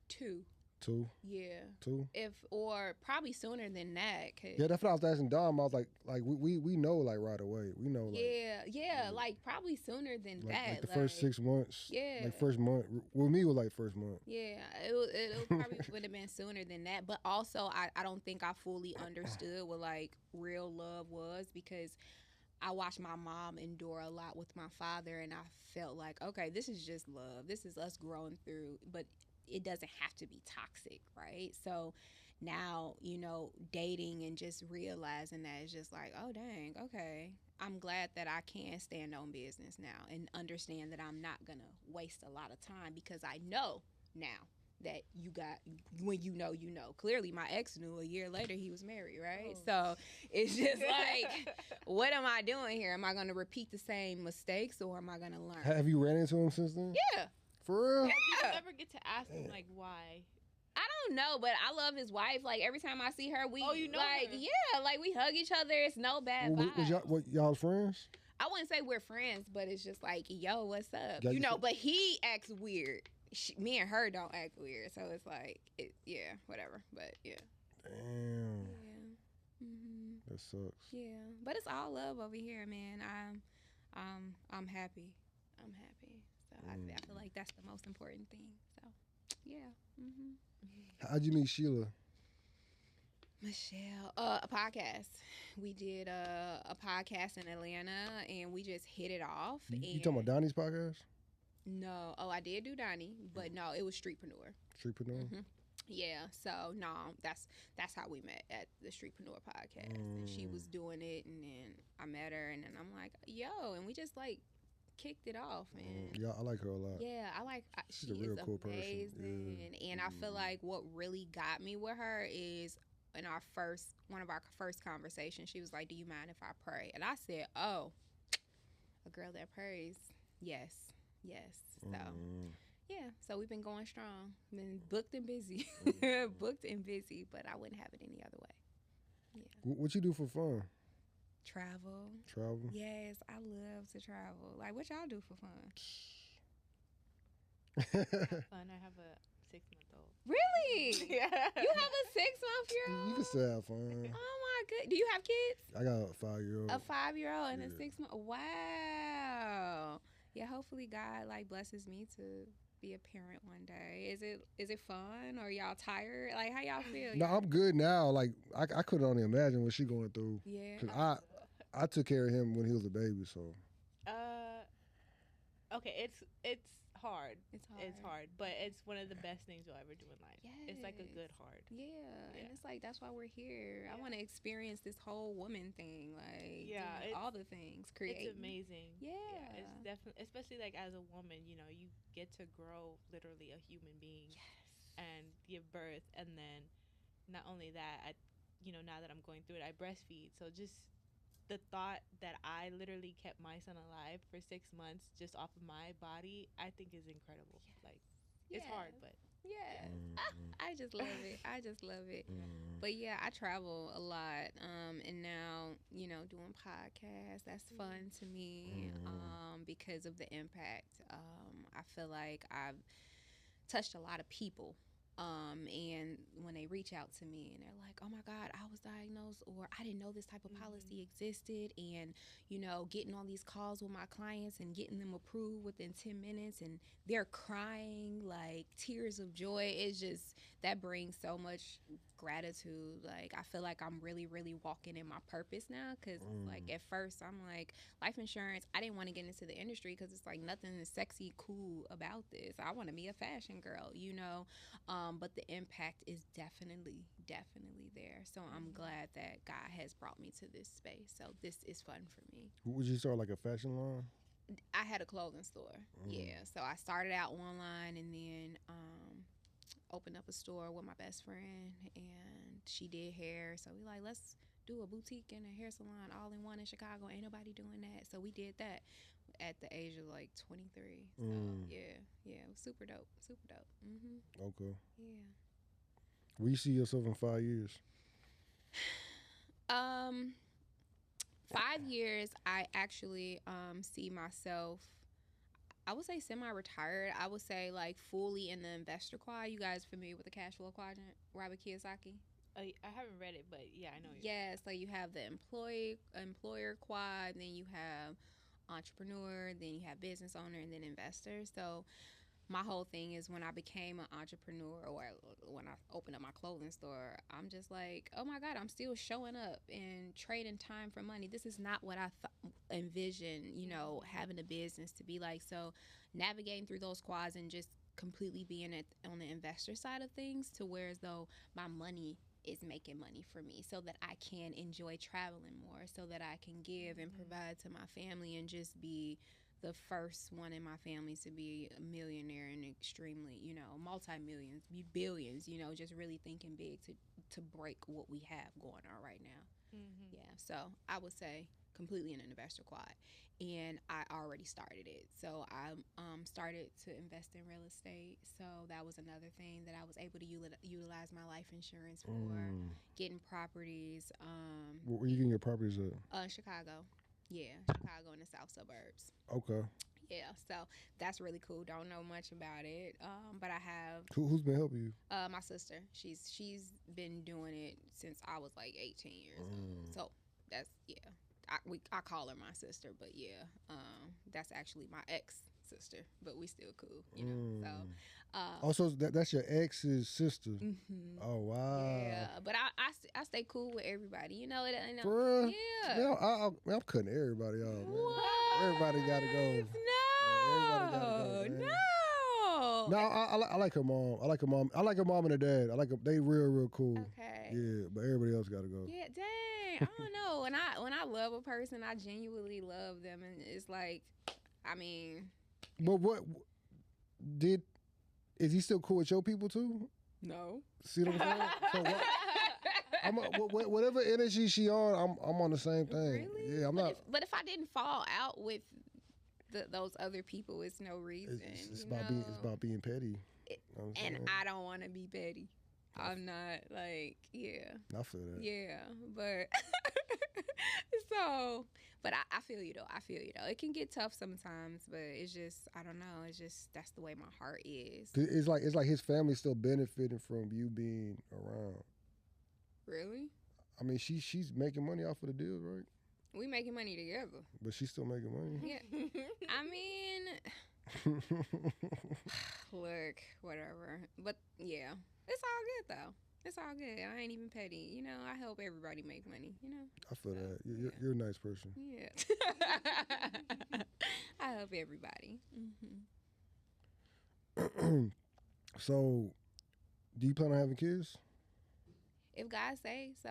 2. 2. Yeah. 2. If or probably sooner than that. Yeah, that's what I was asking Dom. I was like we know like right away. We know like yeah, like probably sooner than that. Like the first 6 months. Yeah. Like first month. With me, it was like first month. Yeah, it probably would have been sooner than that. But also, I don't think I fully understood what like real love was, because I watched my mom endure a lot with my father, and I felt like, okay, this is just love. This is us growing through, but it doesn't have to be toxic, right? So now, dating and just realizing that it's just like, oh, dang, okay. I'm glad that I can stand on business now and understand that I'm not going to waste a lot of time, because I know now that when you know. Clearly, my ex knew a year later he was married, right? So it's just like, what am I doing here? Am I going to repeat the same mistakes, or am I going to learn? Have you ran into him since then? Yeah. For real? Did you ever get to ask him like why? I don't know, but I love his wife. Like, every time I see her, we like, her. yeah, like we hug each other. It's no bad vibes. Was y'all friends? I wouldn't say we're friends, but it's just like, yo, what's up? Yeah, but he acts weird. Me and her don't act weird, so it's like, yeah, whatever. But yeah. Damn. Yeah. That sucks. Yeah, but it's all love over here, man. I'm happy. I'm happy. So I feel like that's the most important thing. So yeah. How'd you meet Sheila? Michelle, a podcast. We did a podcast in Atlanta, and we just hit it off. You talking about Donnie's podcast? No. Oh, I did do Donnie, but no, it was Streetpreneur. Streetpreneur? Yeah, so no, that's how we met, at the Streetpreneur podcast. And she was doing it, and then I met her, and then I'm like, yo, and we just like kicked it off, man. Yeah, I like her a lot. Yeah, She's a real cool person. Yeah. And I feel like what really got me with her is in one of our first conversations, she was like, do you mind if I pray? And I said, oh, a girl that prays, yes. So yeah, so we've been going strong. Been booked and busy. Booked and busy, but I wouldn't have it any other way. Yeah. What you do for fun? Travel. Yes, I love to travel. Like, what y'all do for fun? Fun. I have a 6-month-old. Really? Yeah. You have a 6-month-year-old? You can still have fun. Oh my good. Do you have kids? I got a 5-year-old. A 5-year-old and a 6-month. Wow. Yeah. Hopefully, God like blesses me to be a parent one day. Is it fun, or y'all tired? Like, how y'all feel? No, I'm good now. Like, I couldn't only imagine what she going through. Yeah. 'Cause I took care of him when he was a baby, so. Okay, it's hard. It's hard, but it's one of the best things you'll ever do in life. Yes. It's like a good hard. Yeah, and it's like, that's why we're here. I want to experience this whole woman thing, like all the things. Create. It's amazing. Yeah, it's definitely, especially like as a woman, you get to grow literally a human being. Yes. And give birth, and then not only that, now that I'm going through it, I breastfeed. So just the thought that I literally kept my son alive for 6 months just off of my body, I think is incredible. Like, it's hard, but yeah, I just love it. But yeah, I travel a lot, and now doing podcasts, that's fun to me, because of the impact. I feel like I've touched a lot of people. And when they reach out to me and they're like, oh my God, I was diagnosed, or I didn't know this type of policy existed, and getting on these calls with my clients and getting them approved within 10 minutes, and they're crying like tears of joy. It's just, that brings so much gratitude. Like, I feel like I'm really, really walking in my purpose now, because like at first I'm like, life insurance, I didn't want to get into the industry because it's like nothing is sexy, cool about this. I want to be a fashion girl, but the impact is definitely there. So I'm glad that God has brought me to this space. So this is fun for me. Would you start like a fashion line? I had a clothing store. Yeah. So I started out online, and then opened up a store with my best friend, and she did hair. So we like, let's do a boutique and a hair salon all in one in Chicago. Ain't nobody doing that. So we did that at the age of like 23. So yeah, yeah, it was super dope, super dope. Okay. Yeah. Where you see yourself in 5 years? Um, 5 years, I actually see myself. I would say semi-retired. I would say like fully in the investor quad. You guys familiar with the cash flow quadrant? Robert Kiyosaki. I haven't read it, but yeah, I know you. Yeah, so you have the employer quad, then you have entrepreneur, then you have business owner, and then investor. So my whole thing is when I became an entrepreneur or when I opened up my clothing store, I'm just like, oh my God, I'm still showing up and trading time for money. This is not what I envisioned, having a business to be like. So navigating through those quads and just completely being on the investor side of things to where as though my money is making money for me so that I can enjoy traveling more, so that I can give and provide to my family and just be the first one in my family to be a millionaire and extremely, multi-millions, billions, just really thinking big to break what we have going on right now. Yeah, so I would say completely in an investor quad, and I already started it. So I started to invest in real estate. So that was another thing that I was able to utilize my life insurance for, getting properties. Where you getting your properties at? Chicago. Yeah, Chicago in the south suburbs. Okay. Yeah, so that's really cool. Don't know much about it, but I have Who's been helping you? my sister. She's been doing it since I was like 18 years old. So that's I call her my sister, but yeah, that's actually my ex sister, but we still cool, So, also, that's your ex's sister. Oh wow. Yeah, but I stay cool with everybody. For real? Yeah. Man, I'm cutting everybody off. Man. What? Everybody gotta go. No. Everybody gotta go. Man. No. No, I like her mom. I like her mom. I like her mom and her dad. They real cool. Okay. Yeah, but everybody else gotta go. Yeah, dang. I don't know. When I love a person, I genuinely love them, and it's like, I mean. But is he still cool with your people too? No. See what I'm saying? So whatever energy she on, I'm on the same thing. Really? Yeah, I'm not. But if I didn't fall out with those other people, it's no reason. It's about being petty. And I don't want to be petty. I'm not like, yeah. I feel that. Yeah, but so, but I feel you though. I feel you though. It can get tough sometimes, but it's just, I don't know. It's just, that's the way my heart is. It's like his family's still benefiting from you being around. Really? I mean, she's making money off of the deals, right? We making money together. But she's still making money. Yeah. I mean, look, whatever. But yeah, it's all good though. It's all good. I ain't even petty. I help everybody make money, I feel that. You're a nice person. Yeah. I help everybody. So, do you plan on having kids? If God say so.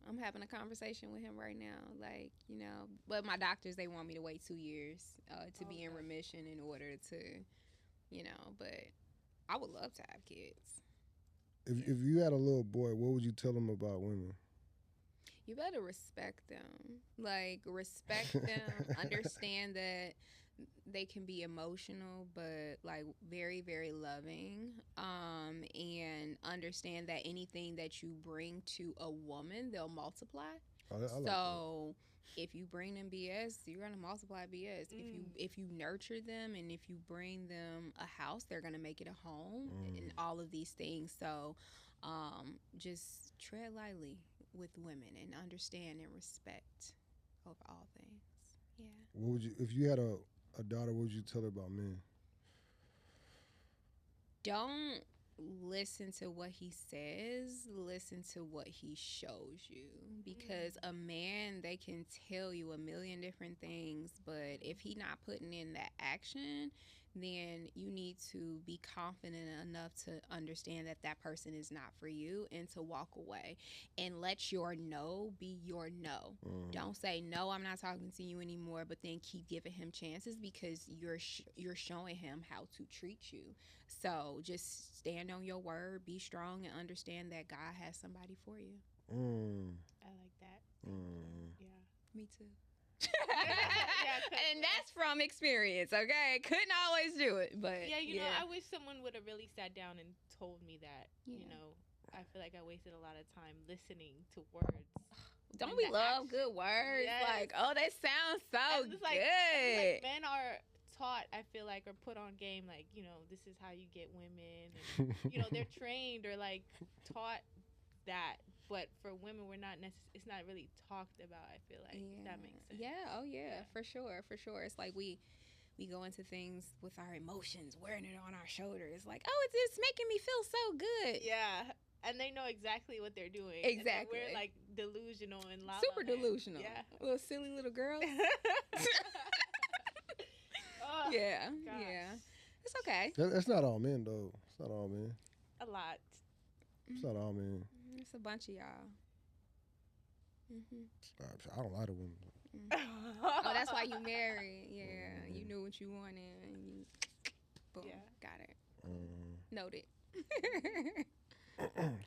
I'm having a conversation with him right now. Like, but my doctors, they want me to wait 2 years to be in remission in order to, but I would love to have kids. If you had a little boy, what would you tell him about women? You better respect them. Like, respect them. Understand that they can be emotional, but like very, very loving. And understand that anything that you bring to a woman, they'll multiply. I like so if you bring them BS, you're gonna multiply BS. If you nurture them and if you bring them a house, they're gonna make it a home and all of these things. So just tread lightly with women and understand and respect over all things. Yeah. What would you, if you had a daughter, what would you tell her about men? Don't listen to what he says, listen to what he shows you, because a man, they can tell you a million different things, but if he not putting in that action, then you need to be confident enough to understand that that person is not for you and to walk away and let your no be your no. Don't say, no, I'm not talking to you anymore, but then keep giving him chances, because you're showing him how to treat you. So just stand on your word, be strong, and understand that God has somebody for you. I like that. Mm. Yeah. Me too. Yeah, 'cause, And that's from experience, okay? Couldn't always do it, but yeah, you know, I wish someone would have really sat down and told me that. You Yeah. know, I feel like I wasted a lot of time listening to words. Don't when we the love act- good words? Yes. Like, oh, that sounds so And it's good. like men are taught, I feel like, or put on game, like, you know, this is how you get women. And, you know, they're trained or, like, taught that. But for women, we're not it's not really talked about, I feel like. If that makes sense. Yeah, oh yeah, Yeah. for sure, for sure. It's like we go into things with our emotions, wearing it on our shoulders. Like, oh, it's making me feel so good. Yeah. And they know exactly what they're doing. Exactly. And we're, like, delusional and la Super la land. delusional. Yeah. Little silly little girls. Oh, Yeah, gosh. yeah. It's okay. That's not all men though. It's not all men. A lot. It's not all men. It's a bunch of y'all. I don't like the women. Oh, that's why you married. Yeah, you knew what you wanted. And you, boom, Yeah. got it. Mm. Noted.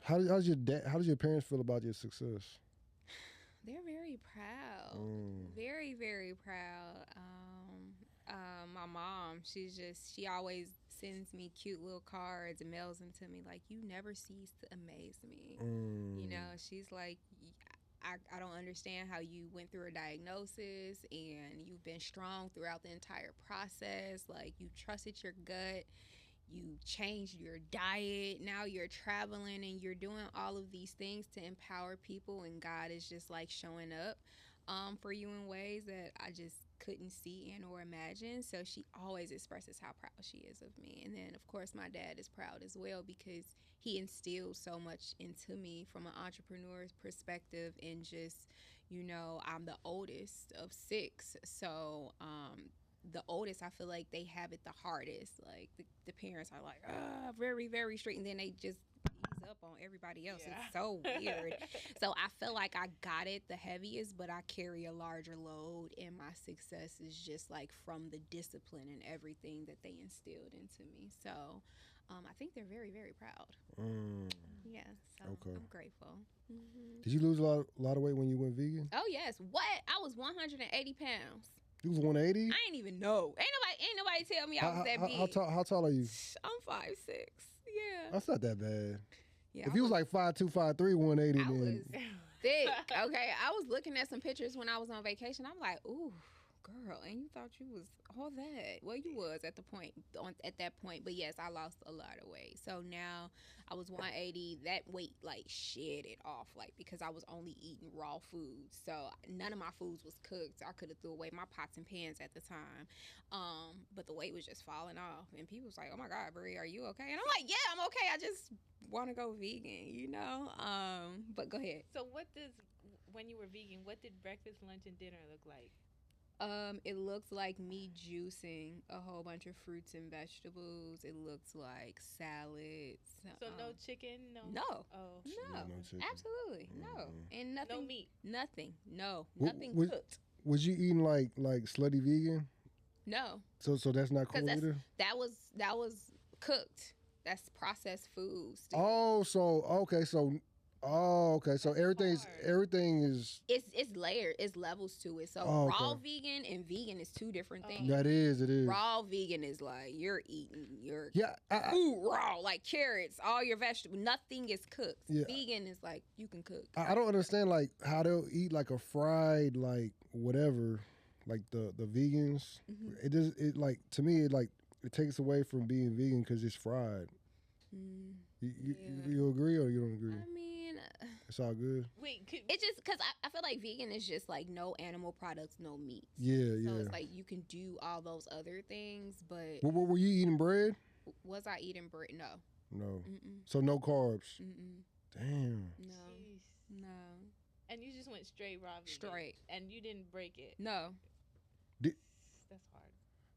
How's your dad? How does your parents feel about your success? They're very proud. Mm. Very, very proud. My mom, she always sends me cute little cards and mails them to me. Like, you never cease to amaze me. Mm. You know, she's like, I don't understand how you went through a diagnosis and you've been strong throughout the entire process. Like, you trusted your gut. You changed your diet. Now you're traveling and you're doing all of these things to empower people, and God is just like showing up for you in ways that I just couldn't see and or imagine. So she always expresses how proud she is of me. And then of course my dad is proud as well, because he instilled so much into me from an entrepreneur's perspective. And just, you know, I'm the oldest of six, so the oldest, I feel like they have it the hardest. Like the parents are like, very, very strict, and then they just ease up on everybody else. Yeah. It's so weird. So I feel like I got it the heaviest, but I carry a larger load, and my success is just like from the discipline and everything that they instilled into me. So I think they're very, very proud. Mm. Yeah, so Okay. I'm grateful. Mm-hmm. Did you lose a lot of weight when you went vegan? Oh yes, what? I was 180 pounds. You was 180. I ain't even know. Ain't nobody tell me I was that big. How tall are you? I'm 5'6". Yeah. That's not that bad. Yeah. If you was like 5'2", 5'3", 180, I then was thick. Okay. I was looking at some pictures when I was on vacation. I'm like, ooh, girl, and you thought you was all that. Well, you was at that point. But yes, I lost a lot of weight. So now I was 180. That weight like shed it off, like, because I was only eating raw food. So none of my foods was cooked. I could have threw away my pots and pans at the time. But the weight was just falling off, and people was like, "Oh my God, Brie, are you okay?" And I'm like, "Yeah, I'm okay. I just want to go vegan, you know." But go ahead. So when you were vegan, what did breakfast, lunch, and dinner look like? It looks like me juicing a whole bunch of fruits and vegetables. It looks like salads. So no chicken, no. No. Oh. No. no chicken. Absolutely no. And nothing. No meat. Nothing. No. What- Nothing what- cooked. Was you eating like slutty vegan? No. So that's not cool either. That was cooked. That's processed food. Still. So everything is. It's layered. It's levels to it. So Oh, raw okay. vegan and vegan is two different things. It is. Raw vegan is like you're eating your Yeah, food raw, like carrots, all your vegetables. Nothing is cooked. Yeah. Vegan is like you can cook. I don't understand like how they'll eat like a fried like whatever, like the vegans. Mhm. It like to me it takes away from being vegan because it's fried. Mm, You Yeah. you agree or you don't agree? I mean, It's all good. Wait, it's just because I feel like vegan is just like no animal products, no meat. Yeah, So yeah. it's like you can do all those other things, but What were you eating bread? was I eating bread? No. No. Mm-mm. So no carbs. Mm-mm. Damn. No. jeez. No. And you just went straight raw vegan. Straight. And you didn't break it. No. That's hard.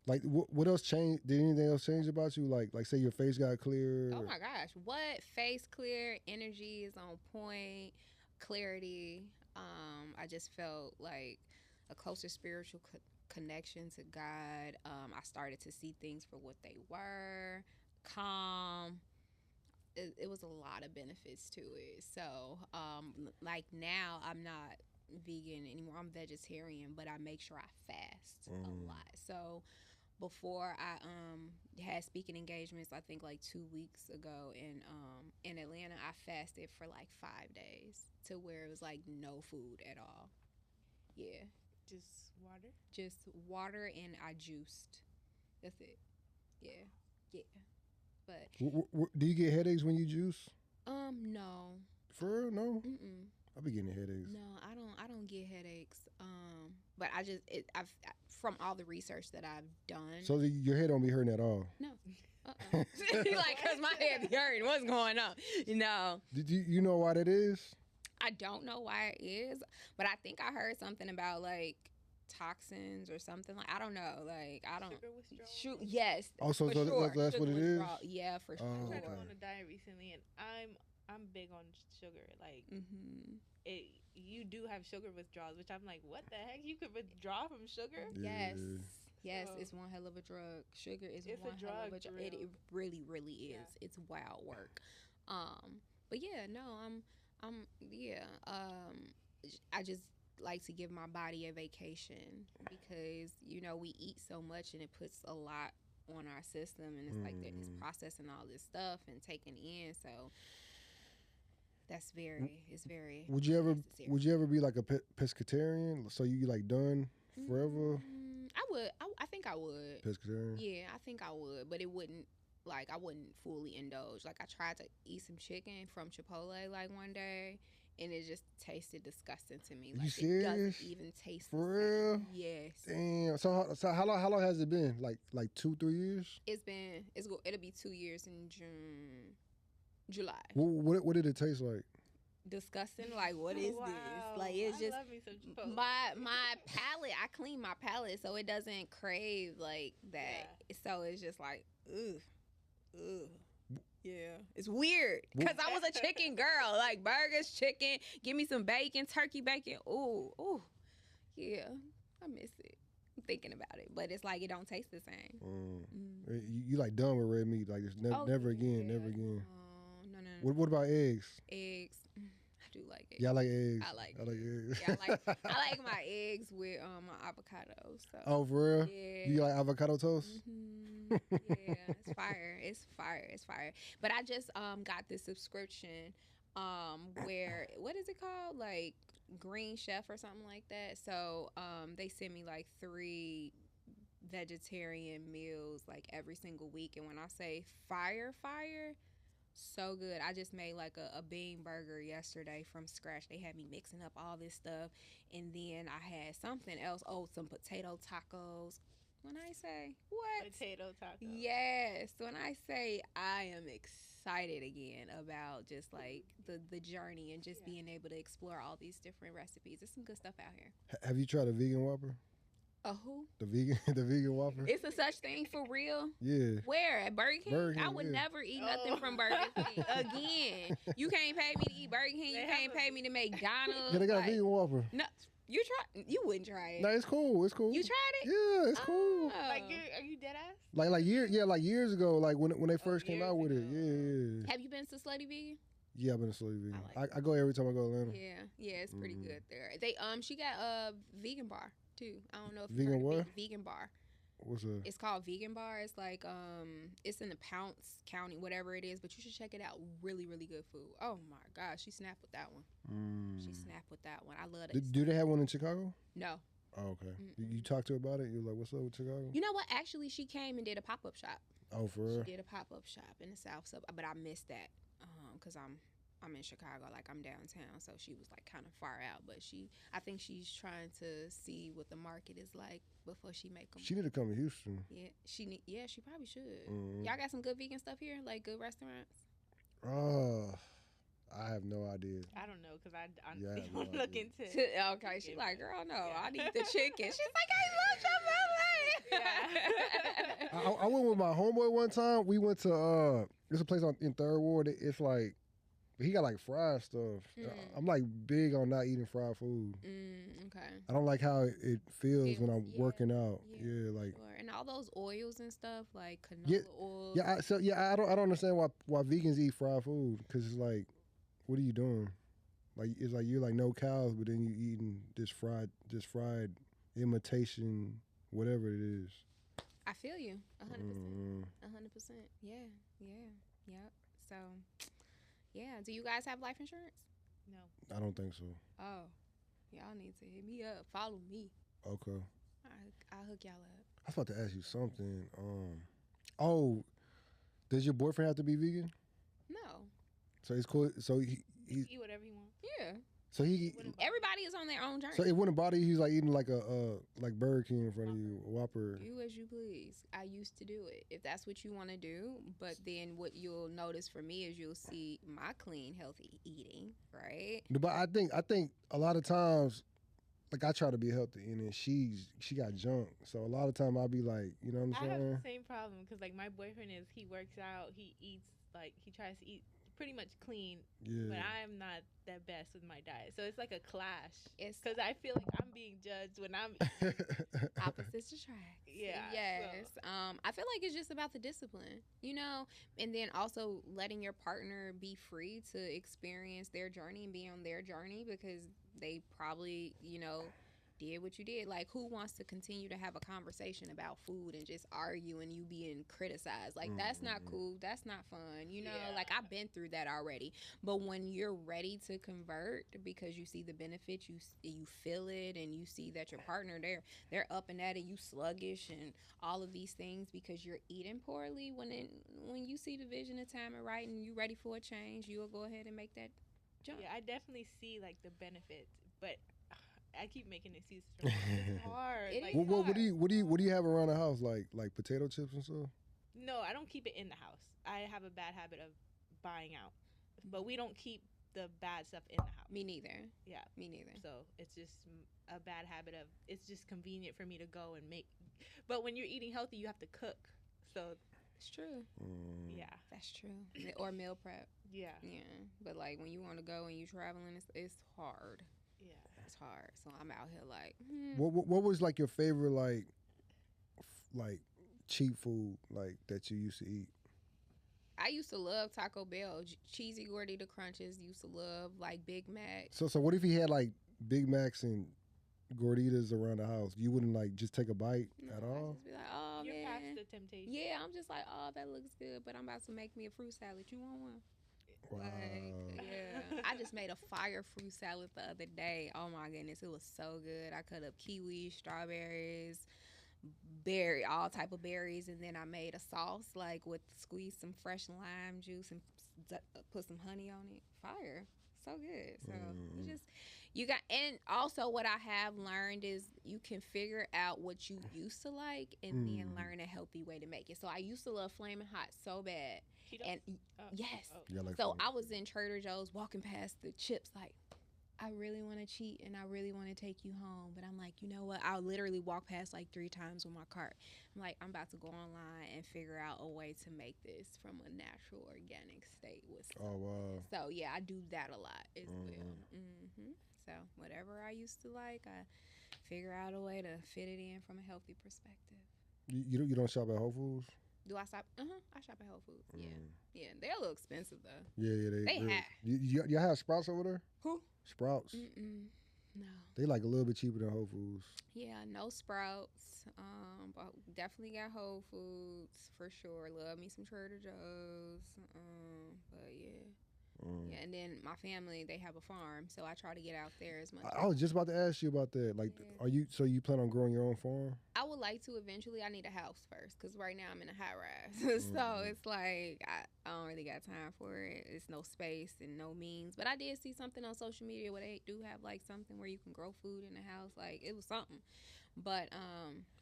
Like what else changed? Did anything else change about you? Like say your face got clear. Oh my gosh. What? Face clear, energy is on point, clarity. I just felt like a closer spiritual connection to God. I started to see things for what they were. Calm. It was a lot of benefits to it. So, like now I'm not vegan anymore. I'm vegetarian, but I make sure I fast a lot. So before I had speaking engagements, I think like 2 weeks ago in Atlanta, I fasted for like 5 days to where it was like no food at all. Yeah, Just water. just water and I juiced. That's it. Yeah, yeah. But Do you get headaches when you juice? no. For real? No. Mm-mm. I be getting headaches. No, I don't get headaches. But from all the research that I've done. So your head don't be hurting at all? No. Like, cause my head be hurting. What's going on? No. Did you know why that is? I don't know why it is, but I think I heard something about like toxins or something. Like I don't know. Like I don't. Sugar withdrawal. Shoot. Yes. Also, for so sure. that's what Sugar it is? withdrawal. Yeah, for sure. I tried to okay. go on a diet recently, and I'm big on sugar. Like you do have sugar withdrawals, which I'm like, what the heck? You could withdraw from sugar? Yes. Yeah. Yes, So- it's one hell of a drug. Sugar is It's a one hell of a drug, drug. for It real. really, really is. Yeah. It's wild work. But yeah, no, yeah. I just like to give my body a vacation because we eat so much and it puts a lot on our system, and it's like that it's processing all this stuff and taking in. So that's it's very. Would you necessary. ever be like a pescatarian? So you like done forever? I would. I think I would. Pescatarian? Yeah, I think I would, but it wouldn't like I wouldn't fully indulge. Like I tried to eat some chicken from Chipotle like one day, and it just tasted disgusting to me. Like You it serious? doesn't even taste For the same. real? Yes. Damn. So how long has it been? Like 2-3 years? It'll be 2 years in July. What did it taste like? Disgusting. Like what is Wow. this? Like it's I just love me some Chipotle. my palate. I clean my palate so it doesn't crave like that. So it's just like ugh. Yeah, it's weird because I was a chicken girl. Like burgers, chicken. Give me some bacon, turkey bacon. Ooh, yeah. I miss it. I'm thinking about it, but it's like it don't taste the same. You like done with red meat? Like it's never again, never again. No. What about eggs? Eggs. I do like eggs. Yeah, I like eggs. I like eggs. Yeah, I like my eggs with my avocado. So. Oh, for real? Yeah. You like avocado toast? Yeah, it's fire. It's fire. It's fire. But I just got this subscription where what is it called? Like Green Chef or something like that. So they send me like 3 vegetarian meals like every single week, and when I say fire, so good. I just made like a bean burger yesterday from scratch. They had me mixing up all this stuff, and then I had something else. Oh, some potato tacos. When I say what? Potato taco. Yes. When I say I am excited again about just like the journey and just being able to explore all these different recipes. There's some good stuff out here. Have you tried a vegan Whopper? A who? The vegan Whopper? It's a such thing for real? Yeah. Where? At Burger King? Burger King, I would yeah. never eat nothing from Burger King again. You can't pay me to eat Burger King. You can't pay me to McDonald's. Yeah, they got like, a vegan Whopper. No, you wouldn't try it. No, it's cool. It's cool. You tried it? Yeah, it's cool. Oh. Like, are you dead ass? Like years ago, like when they first came years out with it. ago. Yeah. Have you been to Slutty Vegan? Yeah, I've been to Slutty Vegan. I like I go every time I go to Atlanta. Yeah, it's pretty good there. They she got a vegan bar too. I don't know if Vegan you've heard of what? Vegan bar. What's that? It's called Vegan Bar. It's like it's in the Pounce County, whatever it is, but you should check it out. Really, really good food. Oh my gosh, she snapped with that one. She snapped with that one. I love it. Do they have one in Chicago? No. Oh, okay. You talked to her about it? You were like, what's up with Chicago? You know what? Actually, she came and did a pop-up shop. Oh, for real? She did a pop-up shop in the South Sub, but I missed that because I'm in Chicago, like I'm downtown, so she was like kind of far out. But I think she's trying to see what the market is like before she make them. She need to come to Houston. Yeah, she probably should. Y'all got some good vegan stuff here, like good restaurants. I have no idea. I don't know because I Yeah, I have no don't look idea. into it. Okay, she's like, girl, no, Yeah. I need the chicken. She's like, I love Chipotle. I went with my homeboy one time. We went to there's a place in Third Ward. It's like he got like fried stuff. I'm like big on not eating fried food. Okay. I don't like how it feels when I'm Yeah, working out. yeah, Yeah, like Sure. And all those oils and stuff, like canola oil. I don't understand why vegans eat fried food because it's like, what are you doing? Like it's like you're like no cows, but then you eating this fried imitation, whatever it is. I feel you, 100%, Mm, 100%. Yeah, yeah, yep. So, yeah. Do you guys have life insurance? No. I don't think so. Oh, y'all need to hit me up. Follow me. Okay. I'll hook y'all up. I was about to ask you something. Oh, does your boyfriend have to be vegan? No. So it's cool. So he Eat whatever you want. Yeah. so he Wouldn't bother Everybody is on their own journey. so it wouldn't bother you. He's like eating like a like Burger King in front of you, a Whopper. Do as you please. I used to do it if that's what you want to do. But then what you'll notice for me is you'll see my clean, healthy eating, right? But I think a lot of times, like I try to be healthy, and then she got junk. So a lot of time I'll be like, you know what I I'm have saying? the same problem because like my boyfriend he works out, he eats like he tries to eat pretty much clean, but Yeah. I'm not the best with my diet, so it's like a clash. It's Because I feel like I'm being judged when I'm opposites attract. Yeah, Yes. so- I feel like it's just about the discipline, and then also letting your partner be free to experience their journey and be on their journey because they probably, did what you did. Like, who wants to continue to have a conversation about food and just argue and you being criticized? Like, that's not cool. That's not fun. Yeah. Like, I've been through that already. But when you're ready to convert because you see the benefits, you feel it, and you see that your partner they're up and at it, you sluggish and all of these things because you're eating poorly. When you see the vision of time and right and you ready for a change, you'll go ahead and make that jump. Yeah, I definitely see like the benefits, but I keep making excuses for myself. It's hard. It like, is What do you have around the house like potato chips and stuff? No, I don't keep it in the house. I have a bad habit of buying out, but we don't keep the bad stuff in the house. Me neither. Yeah, Me neither. so it's just a bad habit of it's just convenient for me to go and make. But when you're eating healthy, you have to cook. So It's true. yeah, That's true. Or meal prep. yeah, Yeah. But like when you want to go and you traveling, it's hard. yeah. It's hard. So I'm out here like, What was like your favorite like cheap food like that you used to eat? I used to love Taco Bell, cheesy gordita crunches. Used to love like Big Mac. So what if he had like Big Macs and gorditas around the house? You wouldn't like just take a bite No, at I all? just be like, oh You're man. past the temptation. Yeah, I'm just like, oh, that looks good, but I'm about to make me a fruit salad. You want one? Wow. Like, yeah. I just made a fire fruit salad the other day. Oh my goodness, it was so good. I cut up kiwis, strawberries, all type of berries, and then I made a sauce like with squeeze some fresh lime juice and put some honey on it. Fire, so good. So you got, and also what I have learned is you can figure out what you used to like and then learn a healthy way to make it. So I used to love Flaming Hot so bad, Cheetos? and Oh, yes. oh. Yeah, like So I was in Trader Joe's walking past the chips like, I really want to cheat and I really want to take you home. But I'm like, you know what? I'll literally walk past like 3 times with my cart. I'm like, I'm about to go online and figure out a way to make this from a natural organic state with Oh wow. So yeah, I do that a lot as well. So whatever I used to like, I figure out a way to fit it in from a healthy perspective. You don't shop at Whole Foods? Do I shop? I shop at Whole Foods. Yeah. They're a little expensive though. Yeah, They have. Y'all have Sprouts over there? Who? Sprouts. No. They like a little bit cheaper than Whole Foods. Yeah, no Sprouts. But definitely got Whole Foods for sure. Love me some Trader Joe's. But yeah. Yeah, and then my family, they have a farm, so I try to get out there as much. I was just about to ask you about that. Like, you plan on growing your own farm? I would like to eventually. I need a house first, because right now I'm in a high rise. So it's like, I don't really got time for it. It's no space and no means. But I did see something on social media where they do have like something where you can grow food in the house. Like, it was something. But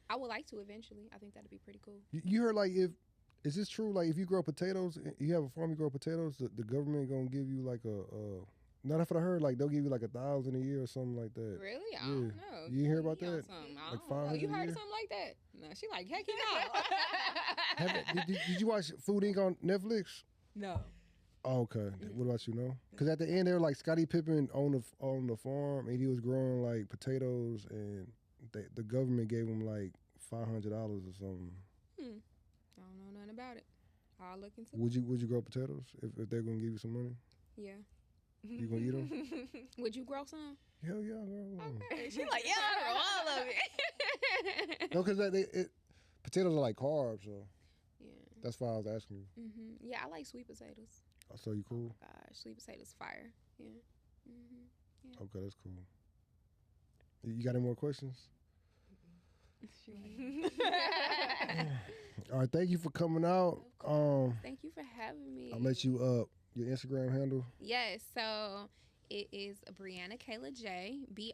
I would like to eventually. I think that'd be pretty cool. You heard like is this true? Like if you grow potatoes, you have a farm, you grow potatoes, the government gonna give you like not if I heard like they'll give you like 1,000 a year or something like that. Really? I don't know. You hear about You know that? something. I Like don't know. 500 You a heard year? something like that? No, she like, heck you know. Did you watch Food Inc. on Netflix? No. Oh, okay. What about you know? Because at the end they were like Scottie Pippen on the farm and he was growing like potatoes and the government gave him like $500 or something. I don't know nothing about it. I'll look into it. Would you grow potatoes if they're gonna give you some money? Yeah. You gonna eat them? Would you grow some? Hell yeah, girl. Okay. She's like, yeah, I grow all of it. No, because potatoes are like carbs, so Yeah. that's why I was asking you. Yeah, I like sweet potatoes. Oh, so you cool? Oh gosh, sweet potatoes fire. Yeah. Yeah. Okay, that's cool. You got any more questions? All right, thank you for coming out. Thank you for having me. I'll let you up your Instagram handle. Yes, so it is Brianna Kayla J, BriannaJ.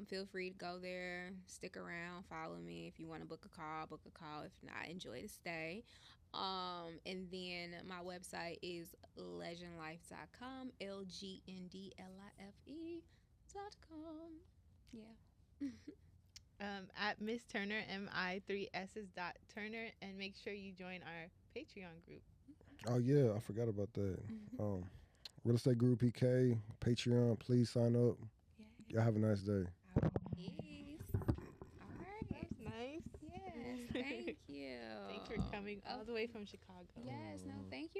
Feel free to go there, stick around, follow me. If you want to book a call, book a call. If not, enjoy the stay. And then my website is legendlife.com, LGNDLIFE.com. Yeah. At Miss Turner, MI3S's dot Turner, and make sure you join our Patreon group. Oh yeah, I forgot about that. Real Estate Guru PK, Patreon, please sign up. Yeah. Y'all have a nice day. Peace. All right. That's nice. Yes. Thank you. Thanks for coming all the way from Chicago. Yes. No. Thank you.